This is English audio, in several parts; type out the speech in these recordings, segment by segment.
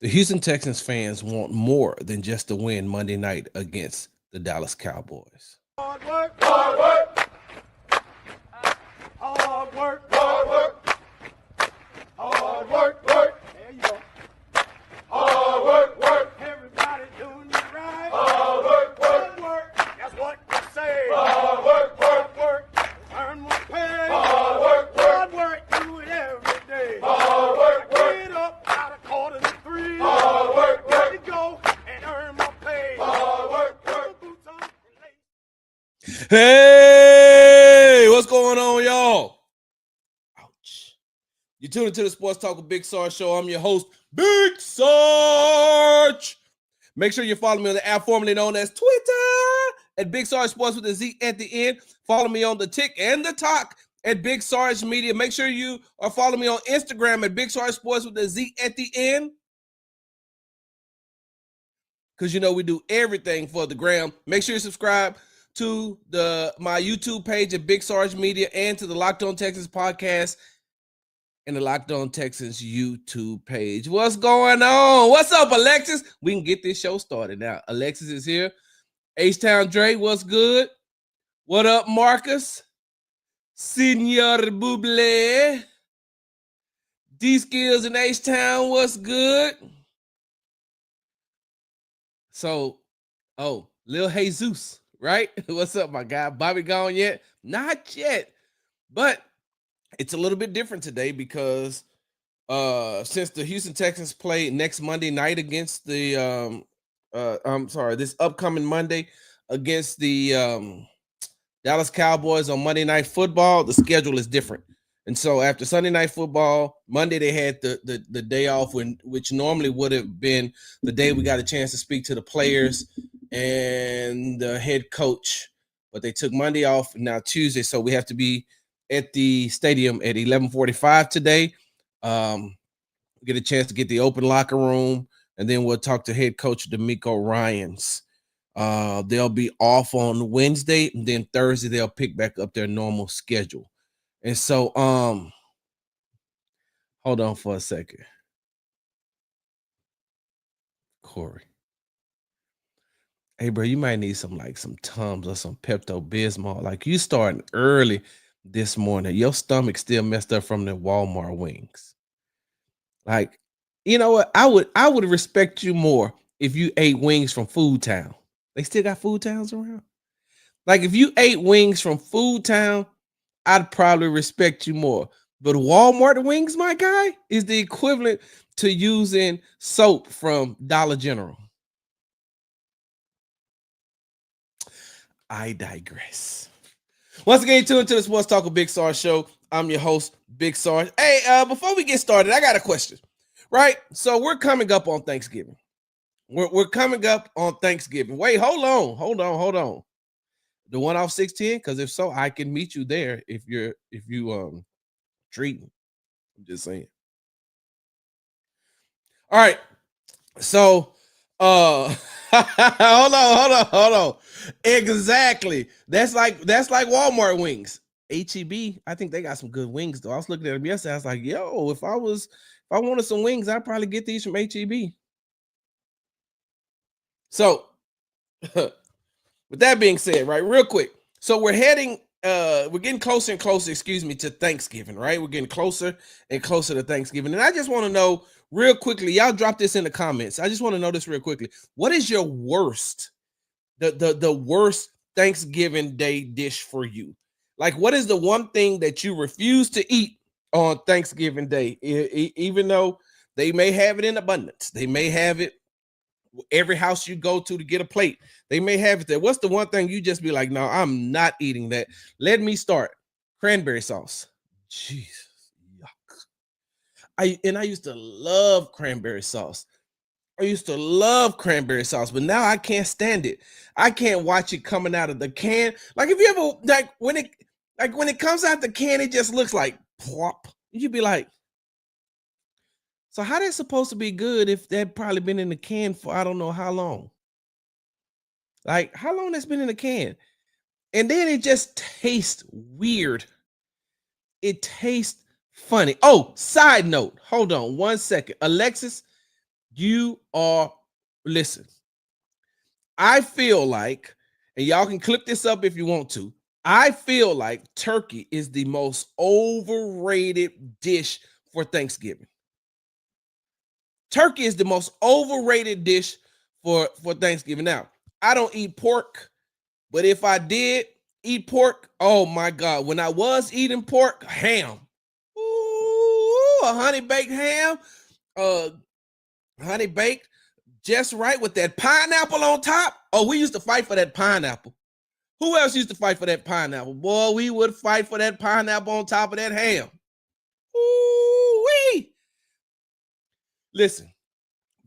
The Houston Texans fans want more than just to win Monday night against the Dallas Cowboys. Hard work, hard work, hard work, hard work, hard work, work. There you go. Hard work, work. Everybody doing it right. Hard work, work, work. That's what you say. Hard work, work, work. Earn more pay. Hard work, work. Hard work, do it every day. Hard work, work. Get up out of quarter to three. Hard work, work. Let it go and earn more pay. Hard work, work. Boots on and lace. Hey, what's going on, y'all? Ouch. You tuned into the Sports Talk with Big Sarge show. I'm your host, Big Sarge. Make sure you follow me on the app formerly known as Twitter at Big Sarge Sports with a Z at the end. Follow me on the Tick and the Talk at Big Sarge Media. Make sure you are following me on Instagram at Big Sarge Sports with a Z at the end. Because you know we do everything for the gram. Make sure you subscribe to my YouTube page at Big Sarge Media and to the Locked On Texans podcast and the Locked On Texans YouTube page. What's going on? What's up, Alexis? We can get this show started now. Alexis is here. H-Town Dre, what's good? What up, Marcus? Senor Buble. D-Skills in H-Town, what's good? So, Lil Jesus, right? What's up, my guy? Bobby gone yet? Not yet. But it's a little bit different today because since the Houston Texans play next Monday night against the this upcoming Monday against the Dallas Cowboys on Monday Night Football, the schedule is different. And so after Sunday Night Football, Monday they had the day off, which normally would have been the day we got a chance to speak to the players and the head coach. But they took Monday off, now Tuesday, so we have to be at the stadium at 11:45 today. Get a chance to get the open locker room, and then we'll talk to head coach D'Amico Ryans. They'll be off on Wednesday, and then Thursday they'll pick back up their normal schedule. And so, hold on for a second. Corey. Hey, bro, you might need some Tums or some Pepto-Bismol. Like, you starting early this morning. Your stomach still messed up from the Walmart wings. Like, you know what? I would respect you more if you ate wings from Food Town. They still got Food Towns around? Like, if you ate wings from Food Town, I'd probably respect you more. But Walmart wings, my guy, is the equivalent to using soap from Dollar General. I digress. Once again, tuned to the Sports Talk with Big Sarge show. I'm your host, Big Sarge. Hey, before we get started, I got a question, right? So we're coming up on Thanksgiving. We're coming up on Thanksgiving. Wait, hold on. The one off 610, because if so, I can meet you there if you treat me. I'm just saying. All right. So hold on. Exactly. That's like Walmart wings. HEB, I think they got some good wings though. I was looking at them yesterday. I was like, yo, if I wanted some wings, I'd probably get these from HEB. So with that being said, right, real quick. So we're getting closer and closer, to Thanksgiving, right? We're getting closer and closer to Thanksgiving. And I just want to know real quickly, y'all drop this in the comments. I just want to know this real quickly. What is your worst, the worst Thanksgiving Day dish for you? Like, what is the one thing that you refuse to eat on Thanksgiving Day? Even though they may have it in abundance. They may have it every house you go to get a plate. They may have it there. What's the one thing you just be like, no, I'm not eating that? Let me start. Cranberry sauce. Jesus. Yuck. I used to love cranberry sauce. But now I can't stand it. I can't watch it coming out of the can. Like, if you ever when it comes out the can, it just looks like plop. You'd be like, so how that's supposed to be good if that probably been in the can for I don't know how long? Like, how long that's been in the can? And then it just tastes weird. It tastes funny. Oh, side note. Hold on 1 second. Alexis, Listen, I feel like, and y'all can clip this up if you want to, I feel like turkey is the most overrated dish for Thanksgiving. Turkey is the most overrated dish for Thanksgiving. Now, I don't eat pork, but if I did eat pork, oh my God, when I was eating pork, ham. Ooh, a honey baked ham, uh, honey baked just right with that pineapple on top. Oh, we used to fight for that pineapple. Who else used to fight for that pineapple? Boy, we would fight for that pineapple on top of that ham. Ooh-wee. Listen,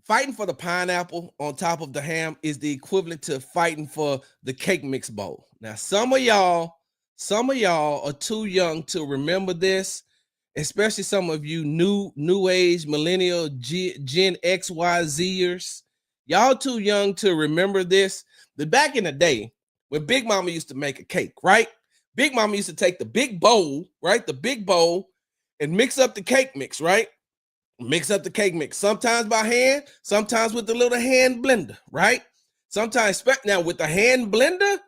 fighting for the pineapple on top of the ham is the equivalent to fighting for the cake mix bowl. Now, some of y'all are too young to remember this, especially some of you new age millennial Gen XYZers. Y'all too young to remember this. But back in the day, when Big Mama used to make a cake, right? Big Mama used to take the big bowl, right? The big bowl and mix up the cake mix, right? Mix up the cake mix. Sometimes by hand, sometimes with the little hand blender, right? Sometimes now with the hand blender,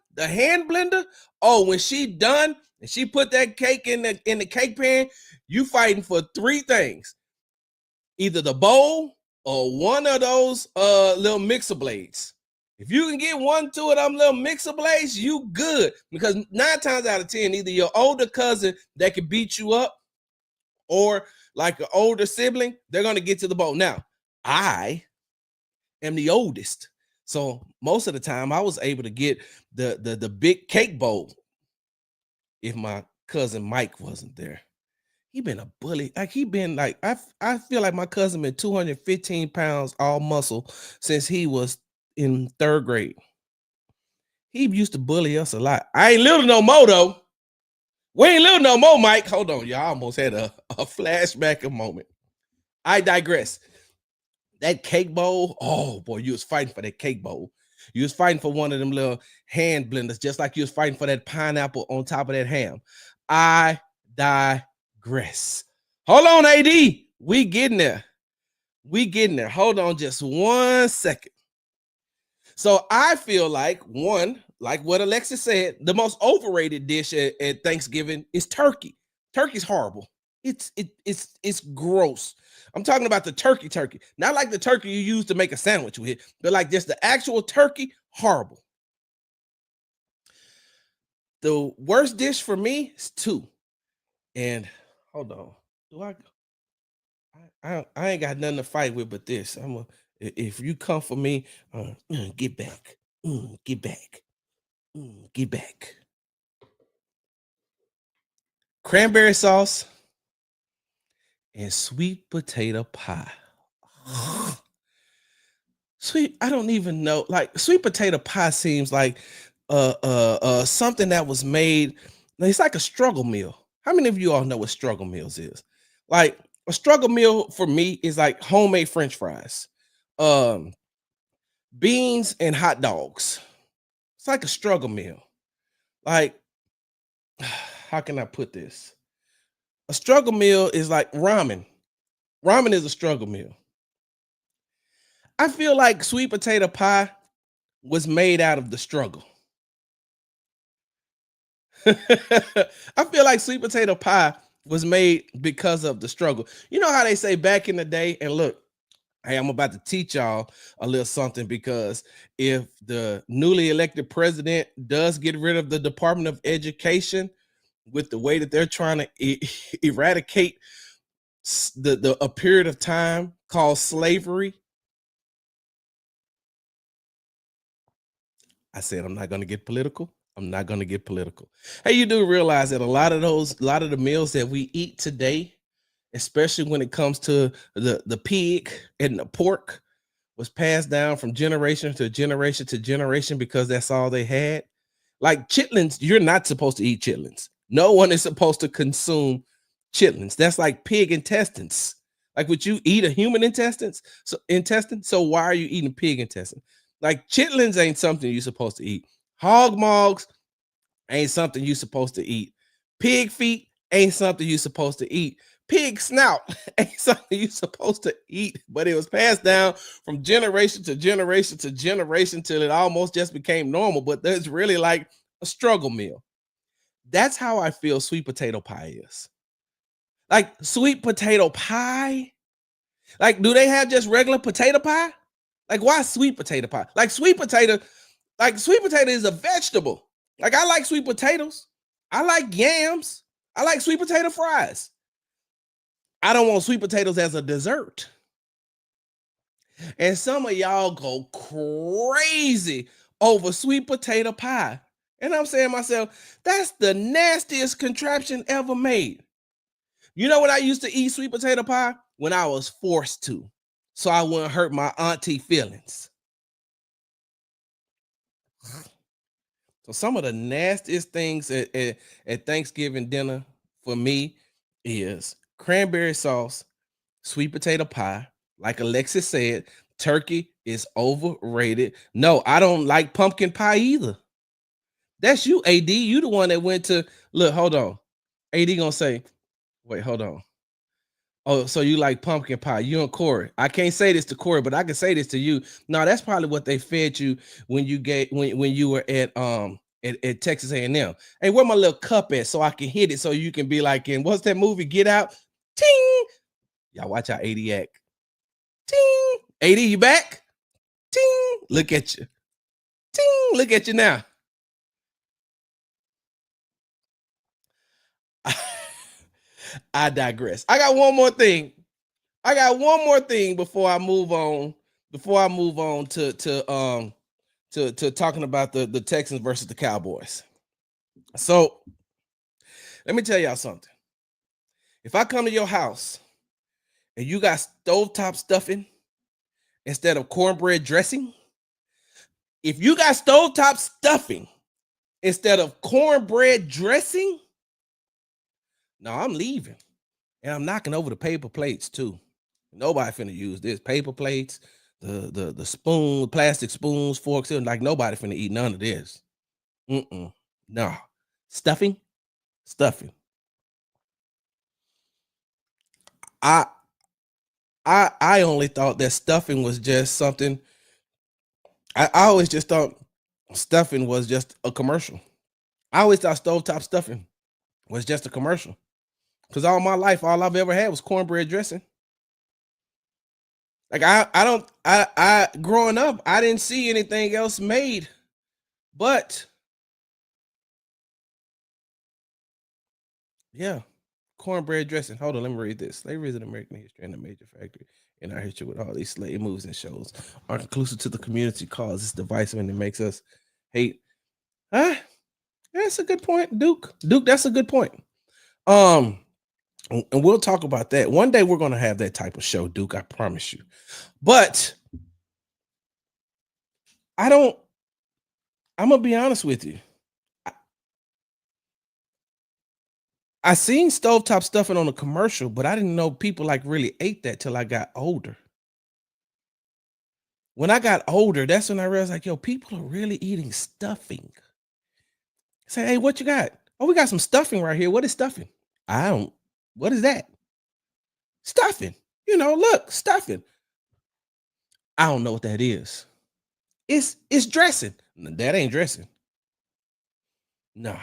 oh, when she done and she put that cake in the cake pan, you fighting for three things. Either the bowl or one of those little mixer blades. If you can get one, two of them little mixer blades, you good. Because 9 times out of 10, either your older cousin that can beat you up or like an older sibling, they're going to get to the bowl. Now, I am the oldest. So most of the time I was able to get the big cake bowl if my cousin Mike wasn't there. He been a bully. Like he been like, I feel like my cousin been 215 pounds all muscle since he was in 3rd grade. He used to bully us a lot. I ain't little no more though. We ain't little no more, Mike. Hold on, y'all almost had a flashback a moment. I digress. That cake bowl, oh boy, you was fighting for that cake bowl. You was fighting for one of them little hand blenders, just like you was fighting for that pineapple on top of that ham. I digress. Hold on, AD. We getting there. Hold on just 1 second. So I feel like like what Alexis said, the most overrated dish at Thanksgiving is turkey. Turkey's horrible. It's gross. I'm talking about the turkey, not like the turkey you use to make a sandwich with, but like just the actual turkey, horrible. The worst dish for me is 2. And hold on, do I ain't got nothing to fight with but this. If you come for me, get back, get back, get back. Cranberry sauce and sweet potato pie. I don't even know. Like sweet potato pie seems like something that was made. It's like a struggle meal. How many of you all know what struggle meals is? Like a struggle meal for me is like homemade French fries, beans and hot dogs. It's like a struggle meal. Like, how can I put this? A struggle meal is like ramen. Ramen is a struggle meal. I feel like sweet potato pie was made out of the struggle. I feel like sweet potato pie was made because of the struggle. You know how they say back in the day, and look, hey, I'm about to teach y'all a little something because if the newly elected president does get rid of the Department of Education with the way that they're trying to eradicate a period of time called slavery. I said, I'm not going to get political. Hey, you do realize that a lot of the meals that we eat today, especially when it comes to the pig and the pork, was passed down from generation to generation to generation because that's all they had. Like chitlins, you're not supposed to eat chitlins. No one is supposed to consume chitlins. That's like pig intestines. Like, would you eat a human intestines? So why are you eating pig intestine? Like chitlins ain't something you're supposed to eat. Hog mogs ain't something you're supposed to eat. Pig feet ain't something you're supposed to eat. pig snout ain't something you're supposed to eat, but it was passed down from generation to generation to generation till it almost just became normal. But there's really like a struggle meal. That's how I feel sweet potato pie is. Like sweet potato pie. Like, do they have just regular potato pie? Like, why sweet potato pie? Like sweet potato is a vegetable. Like, I like sweet potatoes. I like yams. I like sweet potato fries. I don't want sweet potatoes as a dessert. And some of y'all go crazy over sweet potato pie. And I'm saying to myself, that's the nastiest contraption ever made. You know when I used to eat sweet potato pie? When I was forced to, so I wouldn't hurt my auntie feelings. So some of the nastiest things at Thanksgiving dinner for me is cranberry sauce, sweet potato pie. Like Alexis said, turkey is overrated. No, I don't like pumpkin pie either. That's you, AD. You the one that went to look. Hold on, AD gonna say, wait, hold on. Oh, so you like pumpkin pie? You and Corey. I can't say this to Corey, but I can say this to you. No, that's probably what they fed you when you when you were at Texas A&M. Hey, where my little cup at so I can hit it so you can be like in what's that movie? Get Out. Ting. Y'all watch out, 80 act. Ting. 80, you back? Ting. Look at you. Ting. Look at you now. I digress. I got one more thing. Before I move on. Before I move on to talking about the Texans versus the Cowboys. So let me tell y'all something. If I come to your house and you got stovetop stuffing instead of cornbread dressing, if you got stovetop stuffing instead of cornbread dressing, no, I'm leaving. And I'm knocking over the paper plates too. Nobody finna use this. Paper plates, the spoon, plastic spoons, forks, and like nobody finna eat none of this. No. Stuffing. I I only thought that stuffing was just something. I always just thought stuffing was just a commercial. I always thought stovetop stuffing was just a commercial. Because all my life, all I've ever had was cornbread dressing. Like I growing up, I didn't see anything else made, but yeah, cornbread dressing. Hold on, let me read this. They visit American history and the major factor in our history with all these slave moves and shows are conclusive to the community cause. It's divisive and it makes us hate. Huh? That's a good point, Duke. Duke, that's a good point. And we'll talk about that. One day we're gonna have that type of show, Duke. I promise you. But I don't. I'm gonna be honest with you. I seen stovetop stuffing on a commercial, but I didn't know people like really ate that till I got older. When I got older, that's when I realized, like, yo, people are really eating stuffing. Say, hey, what you got? Oh, we got some stuffing right here. What is stuffing? I don't. What is that? Stuffing. Look, stuffing. I don't know what that is. It's dressing. That ain't dressing. Nah,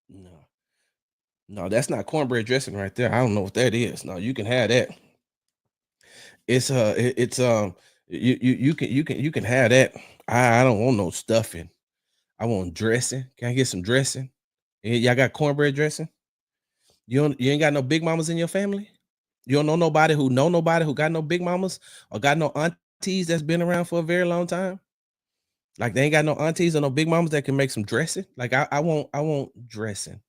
no, no, that's not cornbread dressing right there. I don't know what that is. No, you can have that. It's you can have that. I don't want no stuffing. I want dressing. Can I get some dressing? Y'all got cornbread dressing? You ain't got no big mamas in your family? You don't know nobody who got no big mamas or got no aunties that's been around for a very long time? Like they ain't got no aunties or no big mamas that can make some dressing. Like I want dressing.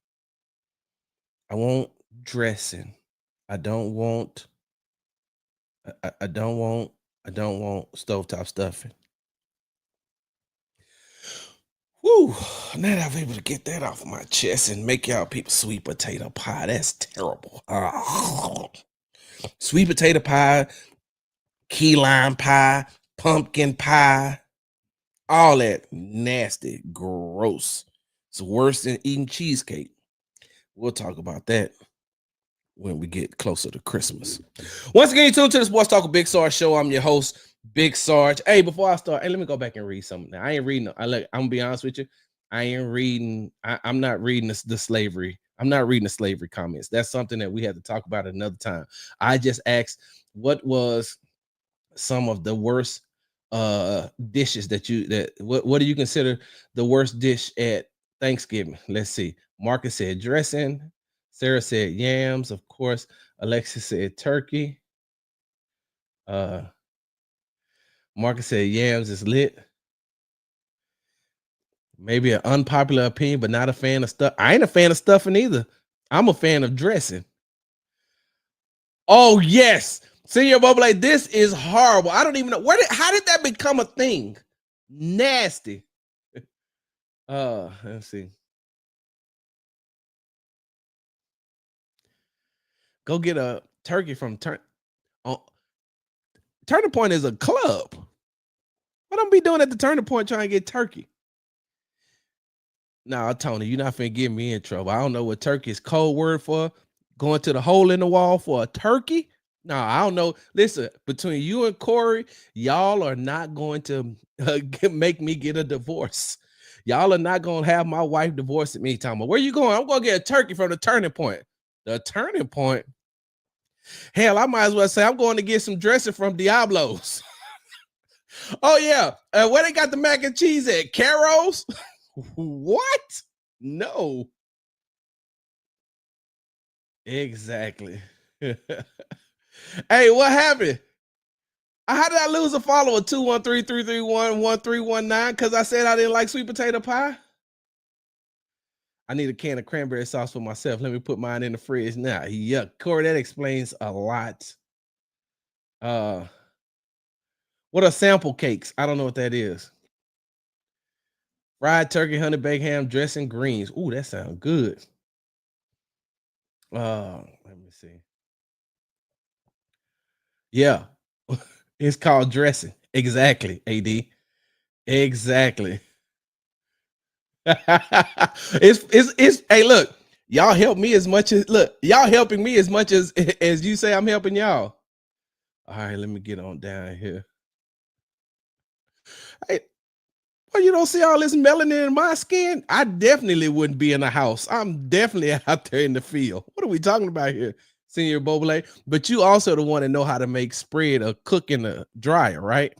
I want dressing. I don't want I don't want stovetop stuffing. Whew. Now that I'm able to get that off of my chest and make y'all people sweet potato pie. That's terrible. Sweet potato pie, key lime pie, pumpkin pie, all that nasty, gross. It's worse than eating cheesecake. We'll talk about that. when we get closer to Christmas. Once again, you tuned to the Sports Talk with Big Sarge show. I'm your host, Big Sarge. Hey, before I start, hey, let me go back and read something. Now, I ain't reading. I'm gonna be honest with you. I ain't reading. I'm not reading the slavery. I'm not reading the slavery comments. That's something that we had to talk about another time. I just asked what was some of the worst dishes what do you consider the worst dish at Thanksgiving? Let's see. Marcus said dressing. Sarah said yams, of course. Alexis said turkey. Marcus said yams is lit. Maybe an unpopular opinion, but not a fan of stuff. I ain't a fan of stuffing either. I'm a fan of dressing. Oh yes, Senior Bubble, like this is horrible. I don't even know how did that become a thing? Nasty. Let's see. Go get a turkey from Turning Point is a club. What I'm be doing at the Turning Point trying to get turkey? Nah, Tony, you're not finna get me in trouble. I don't know what turkey is code word for. Going to the hole in the wall for a turkey? No, I don't know. Listen, between you and Corey, y'all are not going to make me get a divorce. Y'all are not going to have my wife divorcing me. Talking about, where you going? I'm going to get a turkey from the Turning Point. The Turning Point? Hell, I might as well say I'm going to get some dressing from Diablo's. Oh, yeah. Where they got the mac and cheese at? Caro's? What? No. Exactly. Hey, what happened? How did I lose a follower? 213-331-1319 because I said I didn't like sweet potato pie? I need a can of cranberry sauce for myself. Let me put mine in the fridge now. Yuck. Corey, that explains a lot. What are sample cakes? I don't know what that is. Fried turkey, honey baked ham, dressing, greens. Ooh, that sounds good. Let me see. Yeah. It's called dressing. Exactly, AD. Exactly. It's hey, look, y'all help me as much as y'all helping me as much as you say I'm helping y'all. All right, let me get on down here. Hey, well, you don't see all this melanin in my skin? I definitely wouldn't be in the house. I'm definitely out there in the field. What are we talking about here, Senior Bobole? But you also the one that know how to make spread or cook in the dryer, right?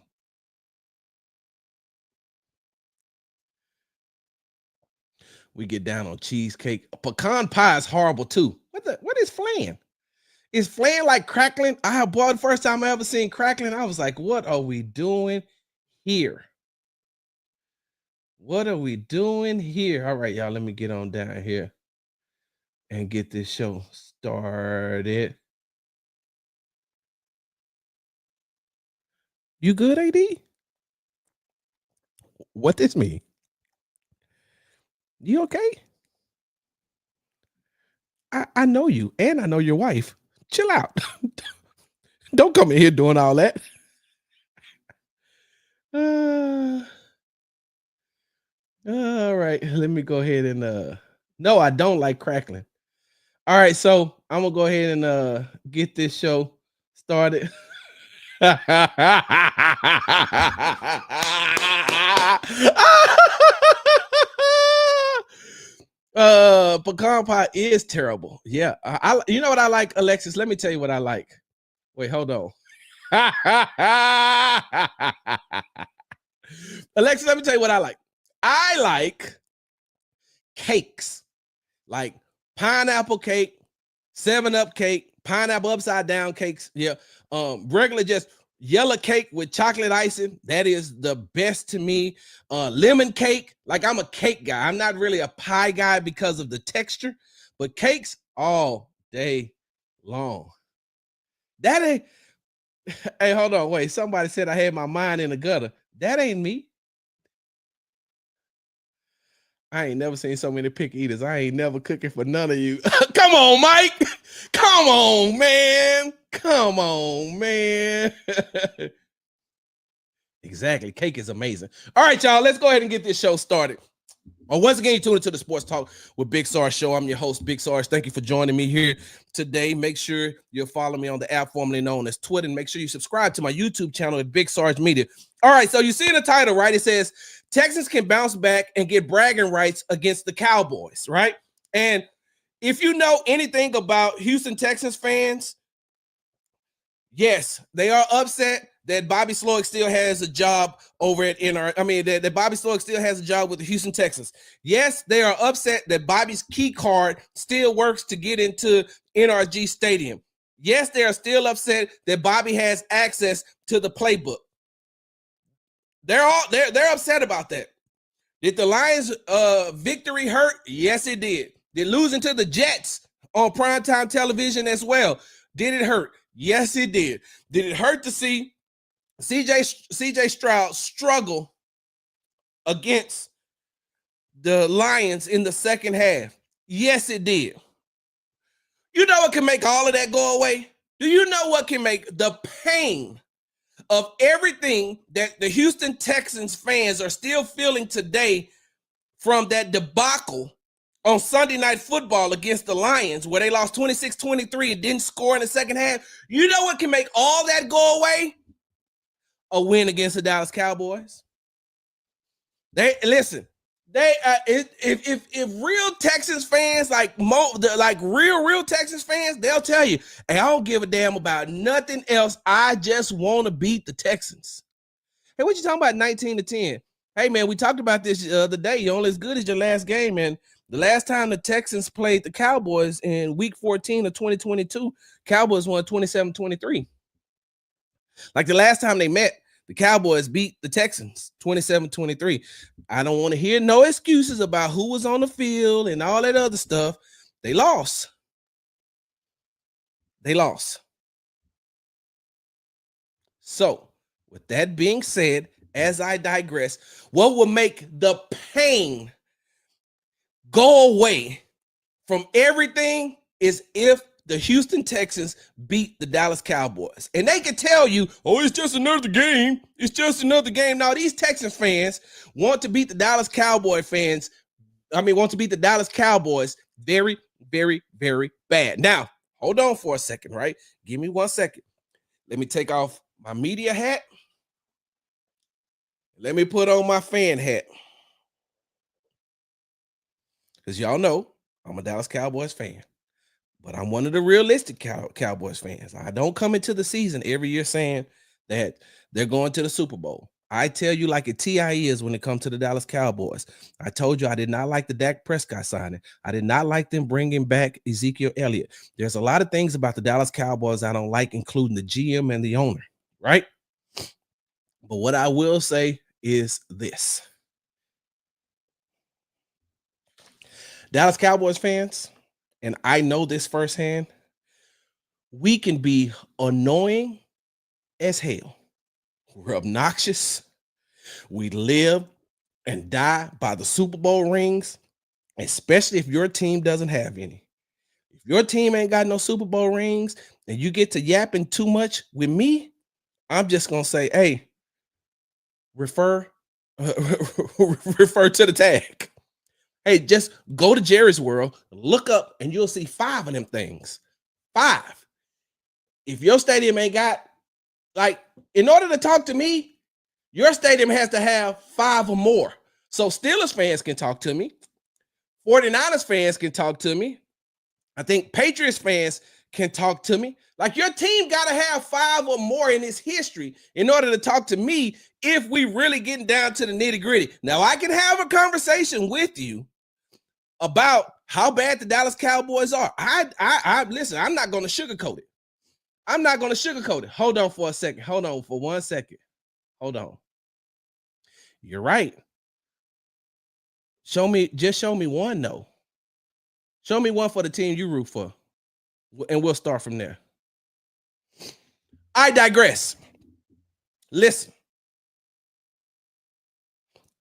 We get down on cheesecake. Pecan pie is horrible too. What is flan? Is flan like crackling? I have bought the first time I ever seen crackling. I was like, what are we doing here? What are we doing here? All right, y'all, let me get on down here and get this show started. You good, AD? What this mean? You okay? I know you, and I know your wife. Chill out. Don't come in here doing all that. All right, let me go ahead and no, I don't like crackling. All right, so I'm gonna go ahead and get this show started. Pecan pie is terrible. Yeah, I you know what I like, Alexis? Let me tell you what I like. Wait, hold on. Alexis, let me tell you what I like. I like cakes, like pineapple cake, 7-Up cake, pineapple upside down cakes. Yeah, regular just yellow cake with chocolate icing. That is the best to me. Lemon cake, like I'm a cake guy. I'm not really a pie guy because of the texture, but cakes all day long. That ain't. Hey, hold on, wait. Somebody said I had my mind in the gutter. That ain't me. I ain't never seen so many picky eaters. I ain't never cooking for none of you. Come on, Mike. Come on, man. Come on, man. Exactly. Cake is amazing. All right, y'all. Let's go ahead and get this show started. Well, once again, you tune into the Sports Talk with Big Sarge Show. I'm your host, Big Sarge. Thank you for joining me here today. Make sure you'll follow me on the app formerly known as Twitter, and make sure you subscribe to my YouTube channel at Big Sarge Media. All right, so you see in the title, right? It says Texans can bounce back and get bragging rights against the Cowboys, right? And if you know anything about Houston Texans fans, yes, they are upset that Bobby Slowick still has a job over at that Bobby Slowick still has a job with the Houston Texans. Yes, they are upset that Bobby's key card still works to get into NRG Stadium. Yes, they are still upset that Bobby has access to the playbook. They're upset about that. Did the Lions victory hurt? Yes, it did. Did losing to the Jets on primetime television as well? Did it hurt? Yes, it did. Did it hurt to see CJ Stroud struggle against the Lions in the second half? Yes, it did. You know what can make all of that go away? Do you know what can make the pain of everything that the Houston Texans fans are still feeling today from that debacle on Sunday Night Football against the Lions, where they lost 26-23 and didn't score in the second half? You know what can make all that go away? A win against the Dallas Cowboys. If real Texans fans, real Texans fans, they'll tell you, hey, I don't give a damn about nothing else. I just want to beat the Texans. Hey, what you talking about 19-10? Hey, man, we talked about this the other day. You're only as good as your last game, man. The last time the Texans played the Cowboys in week 14 of 2022, Cowboys won 27-23. Like the last time they met, the Cowboys beat the Texans 27-23. I don't want to hear no excuses about who was on the field and all that other stuff. They lost. So, with that being said, as I digress, what will make the pain go away from everything is if the Houston Texans beat the Dallas Cowboys. And they can tell you, oh, it's just another game. It's just another game. Now, these Texans fans want to beat the Dallas Cowboys very, very, very bad. Now, hold on for a second, right? Give me 1 second. Let me take off my media hat. Let me put on my fan hat. Because y'all know I'm a Dallas Cowboys fan. But I'm one of the realistic Cowboys fans. I don't come into the season every year saying that they're going to the Super Bowl. I tell you like a TI is when it comes to the Dallas Cowboys. I told you I did not like the Dak Prescott signing. I did not like them bringing back Ezekiel Elliott. There's a lot of things about the Dallas Cowboys I don't like, including the GM and the owner, right? But what I will say is this. Dallas Cowboys fans, and I know this firsthand, we can be annoying as hell. We're obnoxious. We live and die by the Super Bowl rings, especially if your team doesn't have any. If your team ain't got no Super Bowl rings and you get to yapping too much with me, I'm just going to say, hey, refer to the tag. Hey, just go to Jerry's World, look up, and you'll see 5 of them things. 5. If your stadium ain't got, in order to talk to me, your stadium has to have 5 or more. So Steelers fans can talk to me. 49ers fans can talk to me. I think Patriots fans can talk to me. Like, your team got to have 5 or more in its history in order to talk to me if we really getting down to the nitty gritty. Now, I can have a conversation with you about how bad the Dallas Cowboys are. Listen, I'm not going to sugarcoat it. Hold on for a second. Hold on for 1 second. Hold on. You're right. Show me one, though. Show me one for the team you root for, and we'll start from there. I digress. Listen.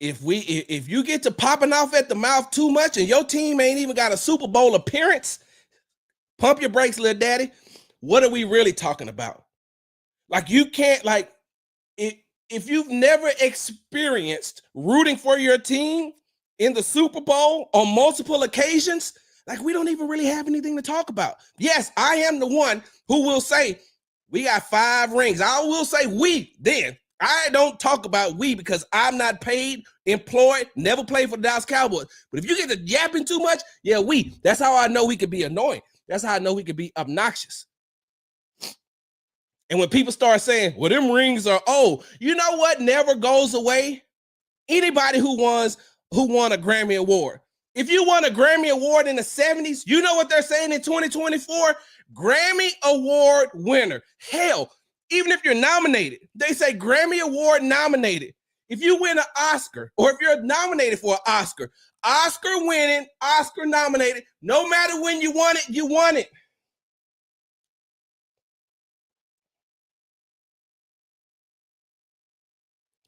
If you get to popping off at the mouth too much and your team ain't even got a Super Bowl appearance, pump your brakes, little daddy. What are we really talking about? Like, you can't, if you've never experienced rooting for your team in the Super Bowl on multiple occasions, like we don't even really have anything to talk about. Yes, I am the one who will say we got 5 rings. I will say we then. I don't talk about we because I'm not paid, employed, never played for the Dallas Cowboys. But if you get to yapping too much, yeah, we. That's how I know we could be annoying. That's how I know we could be obnoxious. And when people start saying, well, them rings are, oh, you know what never goes away? Anybody who won a Grammy Award. If you won a Grammy Award in the 70s, you know what they're saying in 2024? Grammy Award winner. Hell, even if you're nominated, they say Grammy Award nominated. If you win an Oscar, or if you're nominated for an Oscar, Oscar winning, Oscar nominated, no matter when you won it, you won it.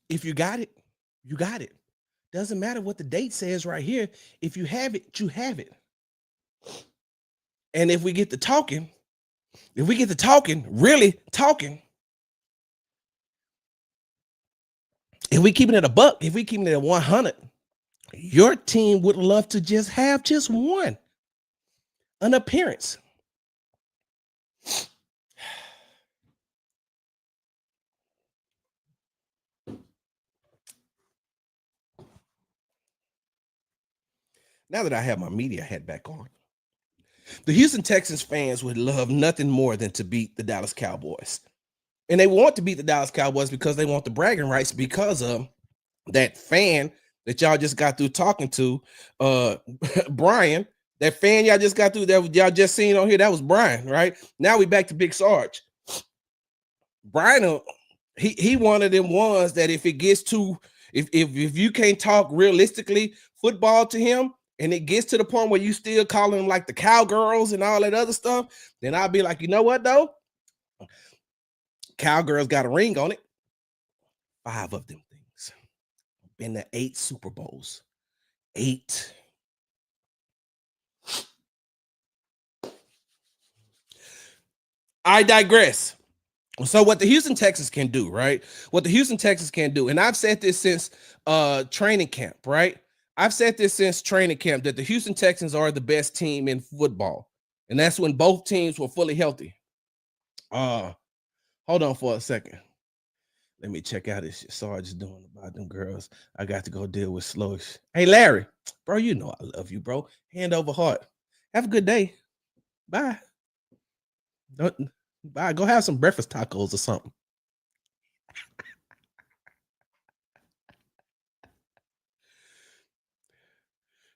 If you got it, you got it. Doesn't matter what the date says right here. If you have it, you have it. And if we get to talking, really talking, if we keep it at a buck, if we keep it at 100, your team would love to just have just one, an appearance. Now that I have my media hat back on, the Houston Texans fans would love nothing more than to beat the Dallas Cowboys. And they want to beat the Dallas Cowboys because they want the bragging rights because of that fan that y'all just got through talking to, Brian. That fan y'all just got through, that y'all just seen on here, that was Brian, right? Now we back to Big Sarge. Brian, he one of them ones that if it gets too, if you can't talk realistically football to him, and it gets to the point where you still calling them like the cowgirls and all that other stuff, then I'll be like, you know what though? Cowgirls got a ring on it. 5 of them things. Been to 8 Super Bowls. 8. I digress. So what the Houston Texans can do, right? What the Houston Texans can do, and I've said this since training camp, right? I've said this since training camp that the Houston Texans are the best team in football. And that's when both teams were fully healthy. Hold on for a second. Let me check out this Sarge is doing about them girls. I got to go deal with Slowish. Hey, Larry, bro, you know I love you, bro. Hand over heart. Have a good day. Bye. Bye. Go have some breakfast tacos or something.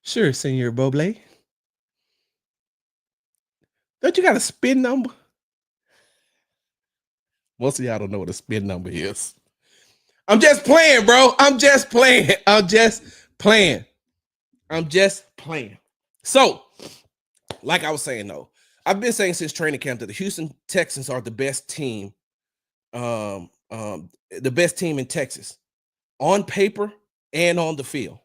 Sure, Senor Boble. Don't you got a spin number? Most of y'all don't know what a spin number is. I'm just playing, bro. I'm just playing. So, like I was saying, though, I've been saying since training camp that the Houston Texans are the best team, the best team in Texas, on paper and on the field.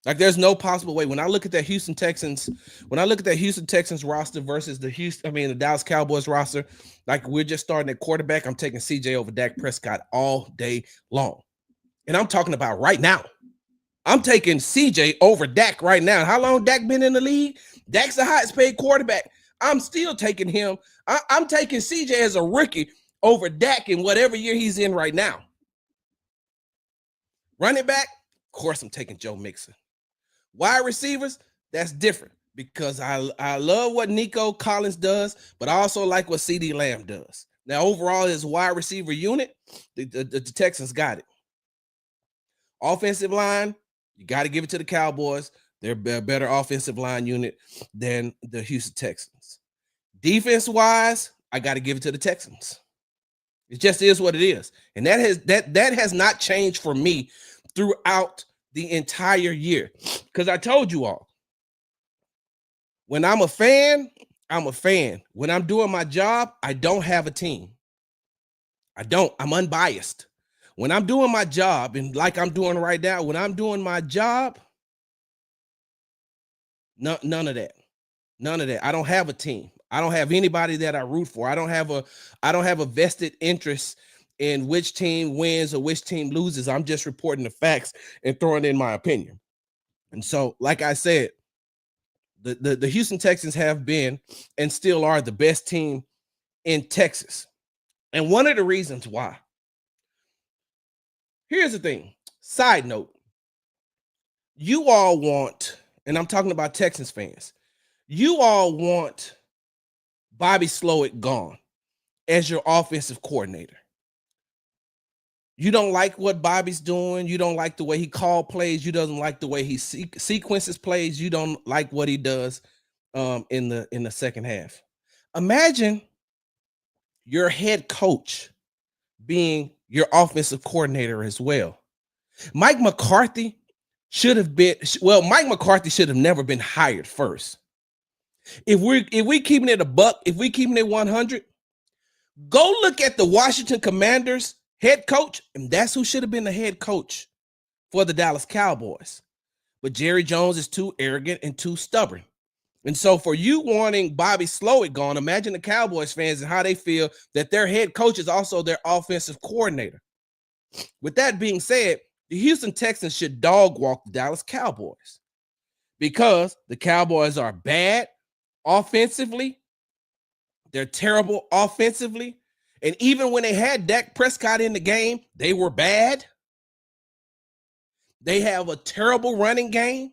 Like there's no possible way. When I look at that Houston Texans roster versus the Dallas Cowboys roster, like we're just starting at quarterback. I'm taking CJ over Dak Prescott all day long. And I'm talking about right now. I'm taking CJ over Dak right now. How long Dak been in the league? Dak's the highest paid quarterback. I'm still taking him. I'm taking CJ as a rookie over Dak in whatever year he's in right now. Running back, of course, I'm taking Joe Mixon. Wide receivers, that's different because I love what Nico Collins does, but I also like what CeeDee Lamb does. Now, overall, his wide receiver unit, the Texans got it. Offensive line, you got to give it to the Cowboys. They're a better offensive line unit than the Houston Texans. Defense-wise, I got to give it to the Texans. It just is what it is. And that has not changed for me throughout the entire year. Because I told you all, when I'm a fan, I'm a fan. When I'm doing my job, I don't have a team. I'm unbiased. When I'm doing my job, and like I'm doing right now, when I'm doing my job, none of that. None of that. I don't have a team. I don't have anybody that I root for. I don't have a vested interest in which team wins or which team loses. I'm just reporting the facts and throwing in my opinion. And so, like I said, the Houston Texans have been and still are the best team in Texas. And one of the reasons why, here's the thing. Side note, you all want, and I'm talking about Texans fans, you all want Bobby Slowick gone as your offensive coordinator. You don't like what Bobby's doing. You don't like the way he call plays. You don't like the way he sequences plays. You don't like what he does in the second half. Imagine your head coach being your offensive coordinator as well. Mike McCarthy should have been, well, Mike McCarthy should have never been hired first. If we keeping it a buck, if we keeping it 100, go look at the Washington Commanders head coach, and that's who should have been the head coach for the Dallas Cowboys. But Jerry Jones is too arrogant and too stubborn. And so for you wanting Bobby Slowick gone, imagine the Cowboys fans and how they feel that their head coach is also their offensive coordinator. With that being said, the Houston Texans should dog walk the Dallas Cowboys because the Cowboys are bad offensively. They're terrible offensively. And even when they had Dak Prescott in the game, they were bad. They have a terrible running game.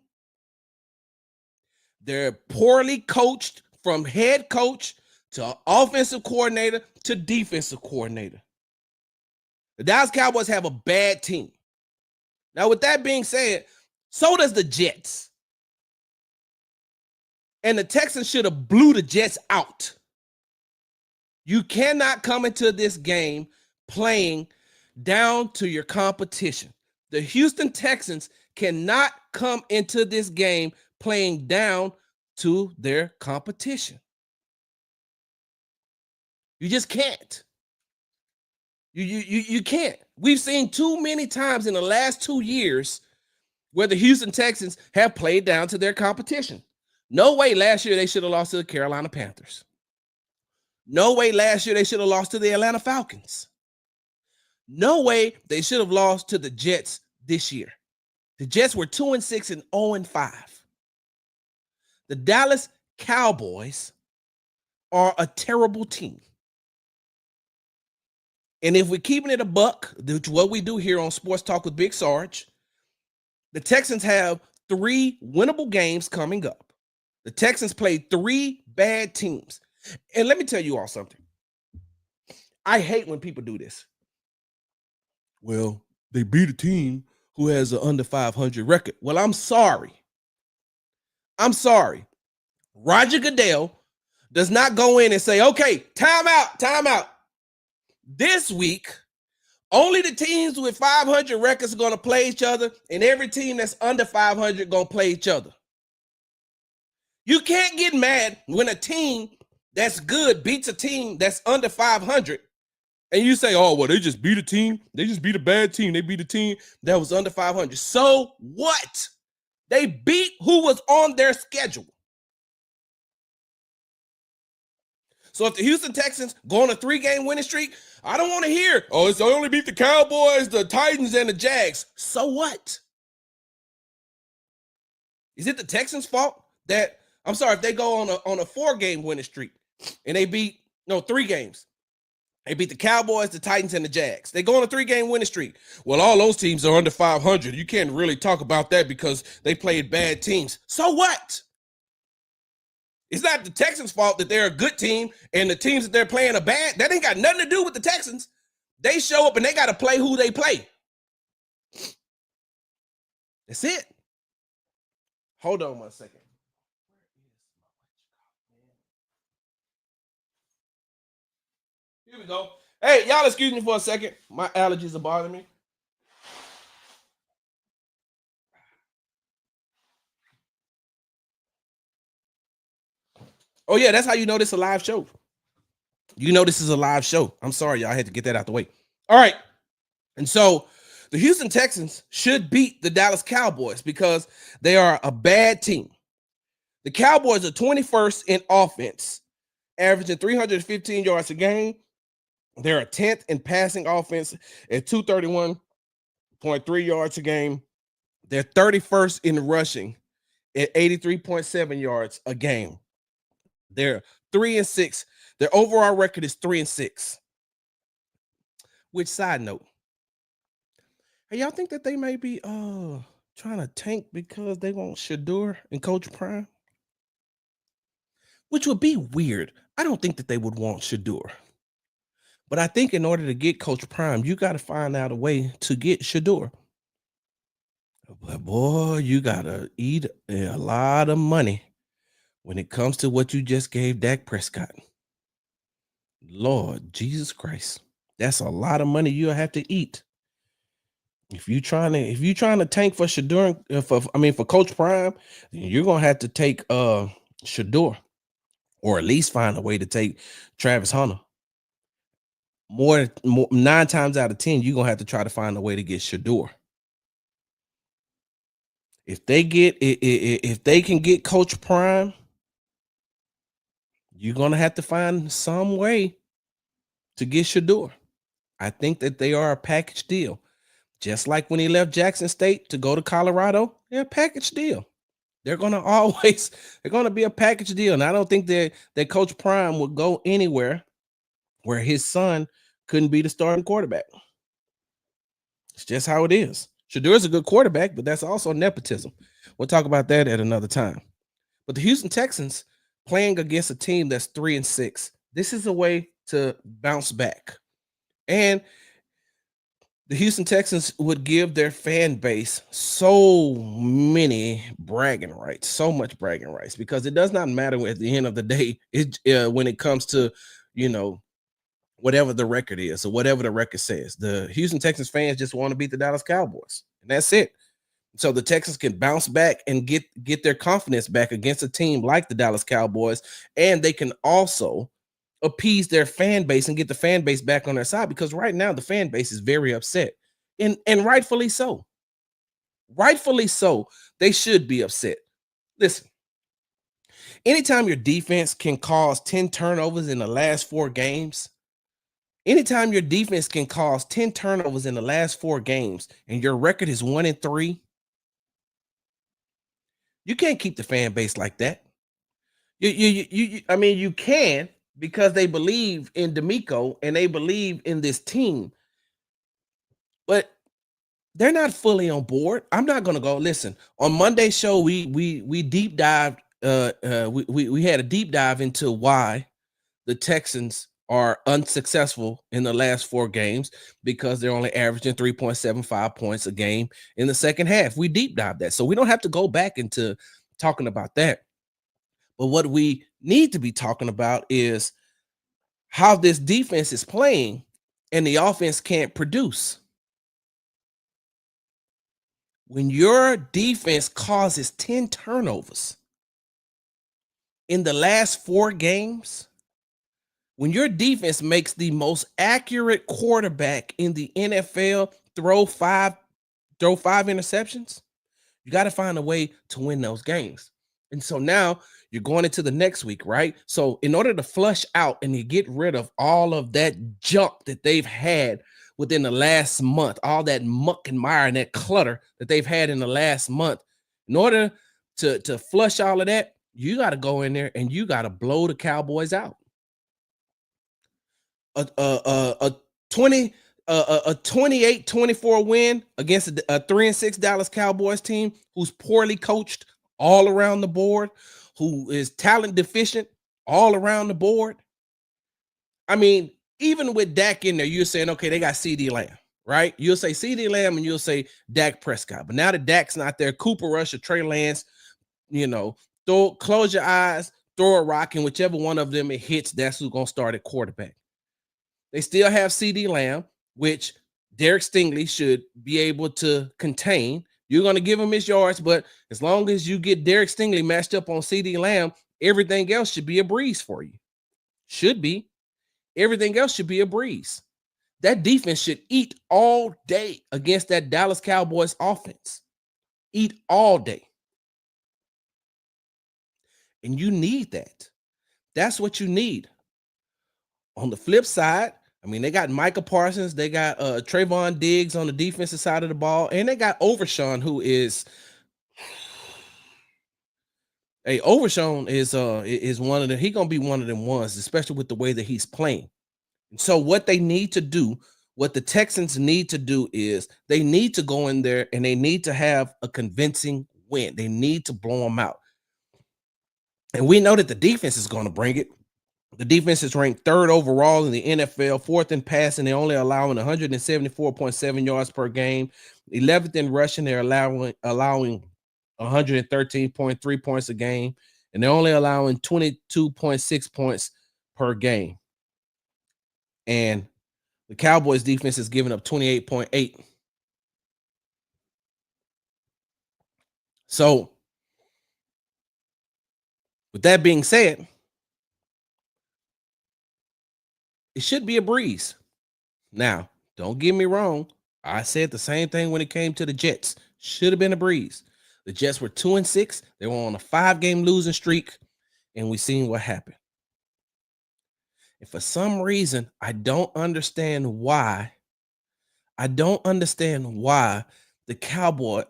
They're poorly coached from head coach to offensive coordinator to defensive coordinator. The Dallas Cowboys have a bad team. Now, with that being said, so does the Jets. And the Texans should have blew the Jets out. You cannot come into this game playing down to your competition. The Houston Texans cannot come into this game playing down to their competition. You just can't. You can't. We've seen too many times in the last 2 years where the Houston Texans have played down to their competition. No way last year they should have lost to the Carolina Panthers. No way last year they should have lost to the Atlanta Falcons. No way they should have lost to the Jets this year. The Jets were 2-6 and 0-5. The Dallas Cowboys are a terrible team. And if we're keeping it a buck, which what we do here on Sports Talk with Big Sarge, the Texans have 3 winnable games coming up. The Texans played 3 bad teams. And let me tell you all something. I hate when people do this. Well, they beat a team who has an under 500 record. Well, I'm sorry. I'm sorry. Roger Goodell does not go in and say, okay, time out. This week, only the teams with 500 records are going to play each other, and every team that's under 500 going to play each other. You can't get mad when a team that's good beats a team that's under 500, and you say, oh, well, they just beat a team. They just beat a bad team. They beat a team that was under 500. So what? They beat who was on their schedule. So if the Houston Texans go on a 3-game winning streak, I don't want to hear, oh, it's only beat the Cowboys, the Titans, and the Jags. So what? Is it the Texans' fault that, I'm sorry, if they go on a 4-game winning streak and they beat, 3 games. They beat the Cowboys, the Titans, and the Jags. They go on a 3-game winning streak. Well, all those teams are under 500. You can't really talk about that because they played bad teams. So what? It's not the Texans' fault that they're a good team and the teams that they're playing are bad. That ain't got nothing to do with the Texans. They show up and they got to play who they play. That's it. Hold on 1 second. Here we go. Hey, y'all excuse me for a second. My allergies are bothering me. Oh, yeah, that's how you know this is a live show. You know this is a live show. I'm sorry, y'all. I had to get that out the way. All right. And so the Houston Texans should beat the Dallas Cowboys because they are a bad team. The Cowboys are 21st in offense, averaging 315 yards a game. They're a 10th in passing offense at 231.3 yards a game. They're 31st in rushing at 83.7 yards a game. They're 3-6. Their overall record is 3-6. Which, side note, hey, y'all think that they may be trying to tank because they want Shador and Coach Prime? Which would be weird. I don't think that they would want Shador. But I think in order to get Coach Prime, you got to find out a way to get Shador. But boy, you got to eat a lot of money when it comes to what you just gave Dak Prescott. Lord Jesus Christ. That's a lot of money you'll have to eat. If you trying to tank for Shador, for Coach Prime, you're gonna have to take Shador, or at least find a way to take Travis Hunter. More 9 times out of 10, you're gonna have to try to find a way to get Shador. If they can get Coach Prime, you're gonna have to find some way to get Shador. I think that they are a package deal. Just like when he left Jackson State to go to Colorado, they're a package deal. They're gonna be a package deal. And I don't think that Coach Prime would go anywhere where his son couldn't be the starting quarterback. It's just how it is. Shador's a good quarterback, but that's also nepotism. We'll talk about that at another time. But the Houston Texans playing against a team that's 3-6. This is a way to bounce back. And the Houston Texans would give their fan base so many bragging rights, so much bragging rights, because it does not matter at the end of the day when it comes to, whatever the record is or whatever the record says. The Houston Texans fans just want to beat the Dallas Cowboys, and that's it. So the Texans can bounce back and get their confidence back against a team like the Dallas Cowboys, and they can also appease their fan base and get the fan base back on their side, because right now the fan base is very upset, and rightfully so. Rightfully so. They should be upset. Listen, anytime your defense can cause 10 turnovers in the last 4 games, anytime your defense can cause 10 turnovers in the last 4 games and your record is 1-3, you can't keep the fan base like that. You can, because they believe in D'Amico and they believe in this team, but they're not fully on board. I'm not going to go. Listen, on Monday's show, we deep dived. We had a deep dive into why the Texans are unsuccessful in the last 4 games, because they're only averaging 3.75 points a game in the second half. We deep dived that, so we don't have to go back into talking about that. But what we need to be talking about is how this defense is playing and the offense can't produce. When your defense causes 10 turnovers in the last 4 games, when your defense makes the most accurate quarterback in the NFL throw 5 interceptions, you got to find a way to win those games. And so now you're going into the next week, right? So in order to flush out and to get rid of all of that junk that they've had within the last month, all that muck and mire and that clutter that they've had in the last month, in order to flush all of that, you got to go in there and you got to blow the Cowboys out. A 28-24 win against a 3-6 Dallas Cowboys team who's poorly coached all around the board, who is talent deficient all around the board. I mean, even with Dak in there, you're saying, okay, they got CeeDee Lamb, right? You'll say CeeDee Lamb and you'll say Dak Prescott. But now that Dak's not there, Cooper Rush or Trey Lance, close your eyes, throw a rock, and whichever one of them it hits, that's who's going to start at quarterback. They still have CeeDee Lamb, which Derek Stingley should be able to contain. You're going to give him his yards, but as long as you get Derek Stingley matched up on CeeDee Lamb, everything else should be a breeze for you. Should be. Everything else should be a breeze. That defense should eat all day against that Dallas Cowboys offense. Eat all day. And you need that. That's what you need. On the flip side, I mean, they got Micah Parsons, they got Trayvon Diggs on the defensive side of the ball, and they got Overshawn, who is Overshawn is one of the he gonna be one of them ones, especially with the way that he's playing. And so what they need to do, what the Texans need to do is they need to go in there and they need to have a convincing win. They need to blow them out. And we know that the defense is going to bring it. The defense is ranked third overall in the NFL, fourth in passing. They're only allowing 174.7 yards per game. 11th in rushing. They're allowing 113.3 points a game. And they're only allowing 22.6 points per game. And the Cowboys defense is giving up 28.8. So, with that being said, it should be a breeze. Now, don't get me wrong. I said the same thing when it came to the Jets. Should have been a breeze. The Jets were 2-6. They were on a 5-game losing streak, and we seen what happened. And for some reason, I don't understand why. I don't understand why the Cowboys.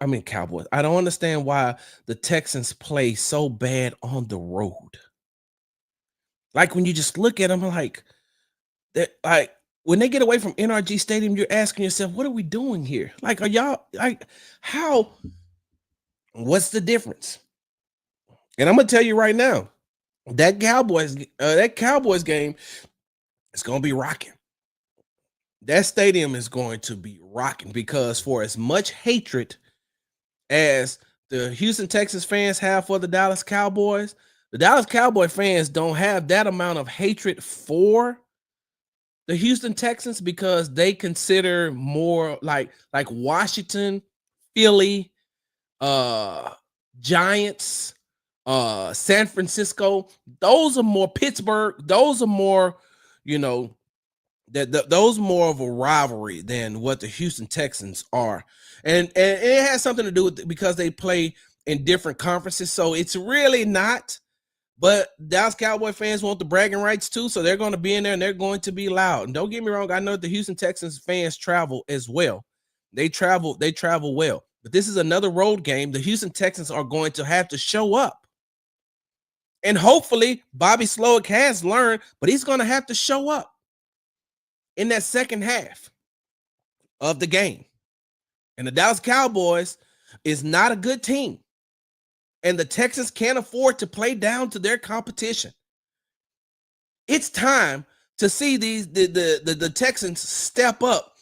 I don't understand why the Texans play so bad on the road. Like when you just look at them, like when they get away from NRG Stadium, you're asking yourself, what are we doing here? Like, are y'all like how? What's the difference? And I'm gonna tell you right now, that Cowboys game is gonna be rocking. That stadium is going to be rocking because for as much hatred as the Houston Texans fans have for the Dallas Cowboys, the Dallas Cowboy fans don't have that amount of hatred for the Houston Texans because they consider more like Washington, Philly, Giants, San Francisco. Those are more Pittsburgh. Those are more, those more of a rivalry than what the Houston Texans are. And it has something to do with because they play in different conferences. So it's really not. But Dallas Cowboy fans want the bragging rights too, so they're going to be in there and they're going to be loud. And don't get me wrong, I know the Houston Texans fans travel as well. They travel well. But this is another road game. The Houston Texans are going to have to show up. And hopefully Bobby Slowick has learned, but he's going to have to show up in that second half of the game. And the Dallas Cowboys is not a good team. And the Texans can't afford to play down to their competition. It's time to see the Texans step up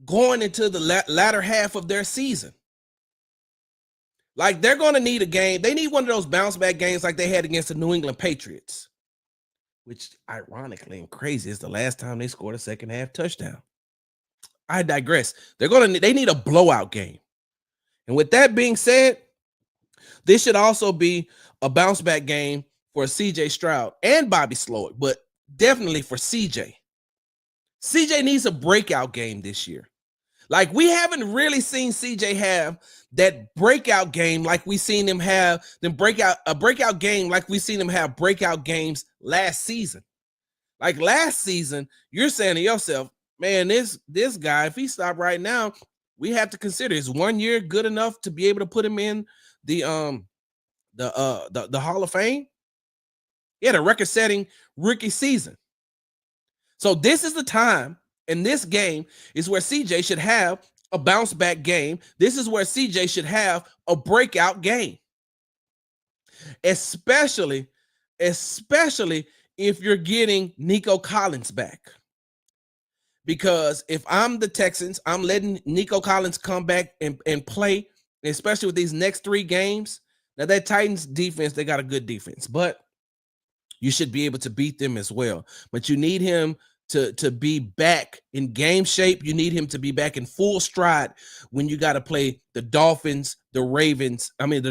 going into the latter half of their season. Like they're going to need a game. They need one of those bounce back games like they had against the New England Patriots, which ironically and crazy is the last time they scored a second half touchdown. I digress. They need a blowout game. And with that being said, this should also be a bounce back game for CJ Stroud and Bobby Slowick, but definitely for CJ. CJ needs a breakout game this year. Like we haven't really seen CJ have that breakout game like we seen him have a breakout game like we seen him have breakout games last season. Like last season, you're saying to yourself, man, this guy, if he stopped right now, we have to consider is 1 year good enough to be able to put him in the Hall of Fame. He had a record-setting rookie season. So this is the time, and this game is where CJ should have a bounce back game. This is where CJ should have a breakout game. Especially if you're getting Nico Collins back. Because if I'm the Texans, I'm letting Nico Collins come back and play, especially with these next 3 games. Now, that Titans defense, they got a good defense, but you should be able to beat them as well. But you need him to be back in game shape. You need him to be back in full stride when you got to play the Dolphins, the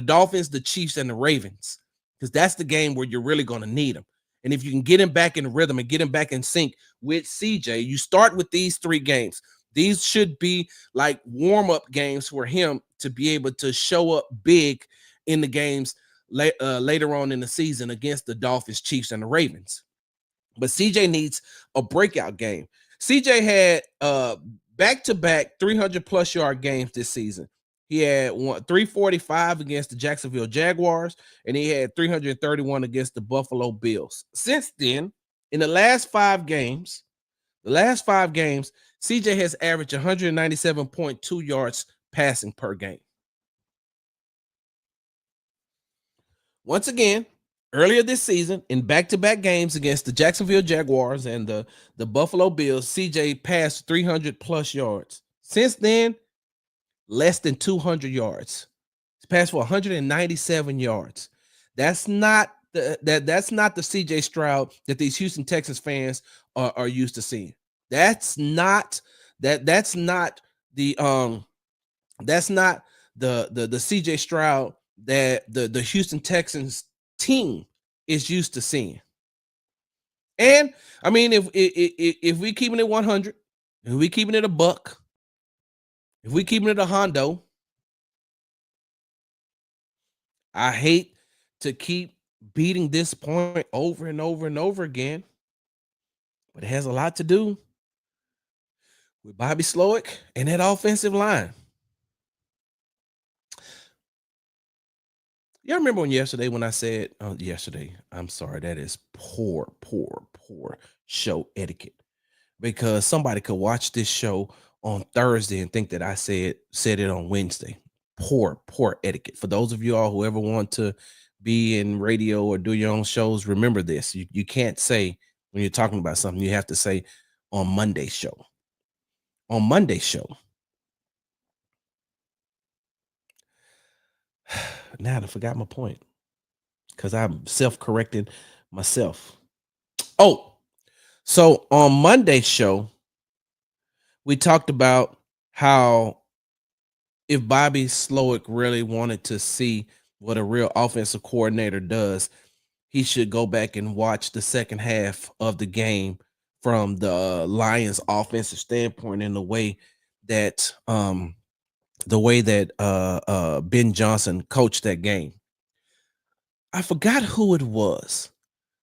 Dolphins, the Chiefs, and the Ravens, because that's the game where you're really going to need him. And if you can get him back in rhythm and get him back in sync with CJ, you start with these 3 games. These should be like warm-up games for him to be able to show up big in the games later on in the season against the Dolphins, Chiefs, and the Ravens. But CJ needs a breakout game. CJ had back-to-back 300-plus yard games this season. He had 345 against the Jacksonville Jaguars, and he had 331 against the Buffalo Bills. Since then, in the last five games, CJ has averaged 197.2 yards passing per game. Once again, earlier this season, in back-to-back games against the Jacksonville Jaguars and the Buffalo Bills, CJ passed 300-plus yards. Since then, less than 200 yards. He's passed for 197 yards. That's not that's not the CJ Stroud that these Houston Texans fans are used to seeing. That's not the CJ Stroud that the Houston Texans team is used to seeing. And I mean, if we keeping it 100, if we keeping it a buck, if we keeping it a hondo, I hate to keep beating this point over and over and over again, but it has a lot to do with Bobby Slowick and that offensive line. Y'all remember when I said, I'm sorry, that is poor show etiquette, because somebody could watch this show on Thursday and think that I said it on Wednesday. Poor etiquette. For those of you all who ever want to be in radio or do your own shows, remember this. You can't say when you're talking about something, you have to say on Monday's show. On Monday's show. Now I forgot my point because I'm self-correcting myself. Oh, so on Monday's show, we talked about how if Bobby Slowick really wanted to see what a real offensive coordinator does, he should go back and watch the second half of the game from the Lions offensive standpoint in the way that Ben Johnson coached that game. I forgot who it was.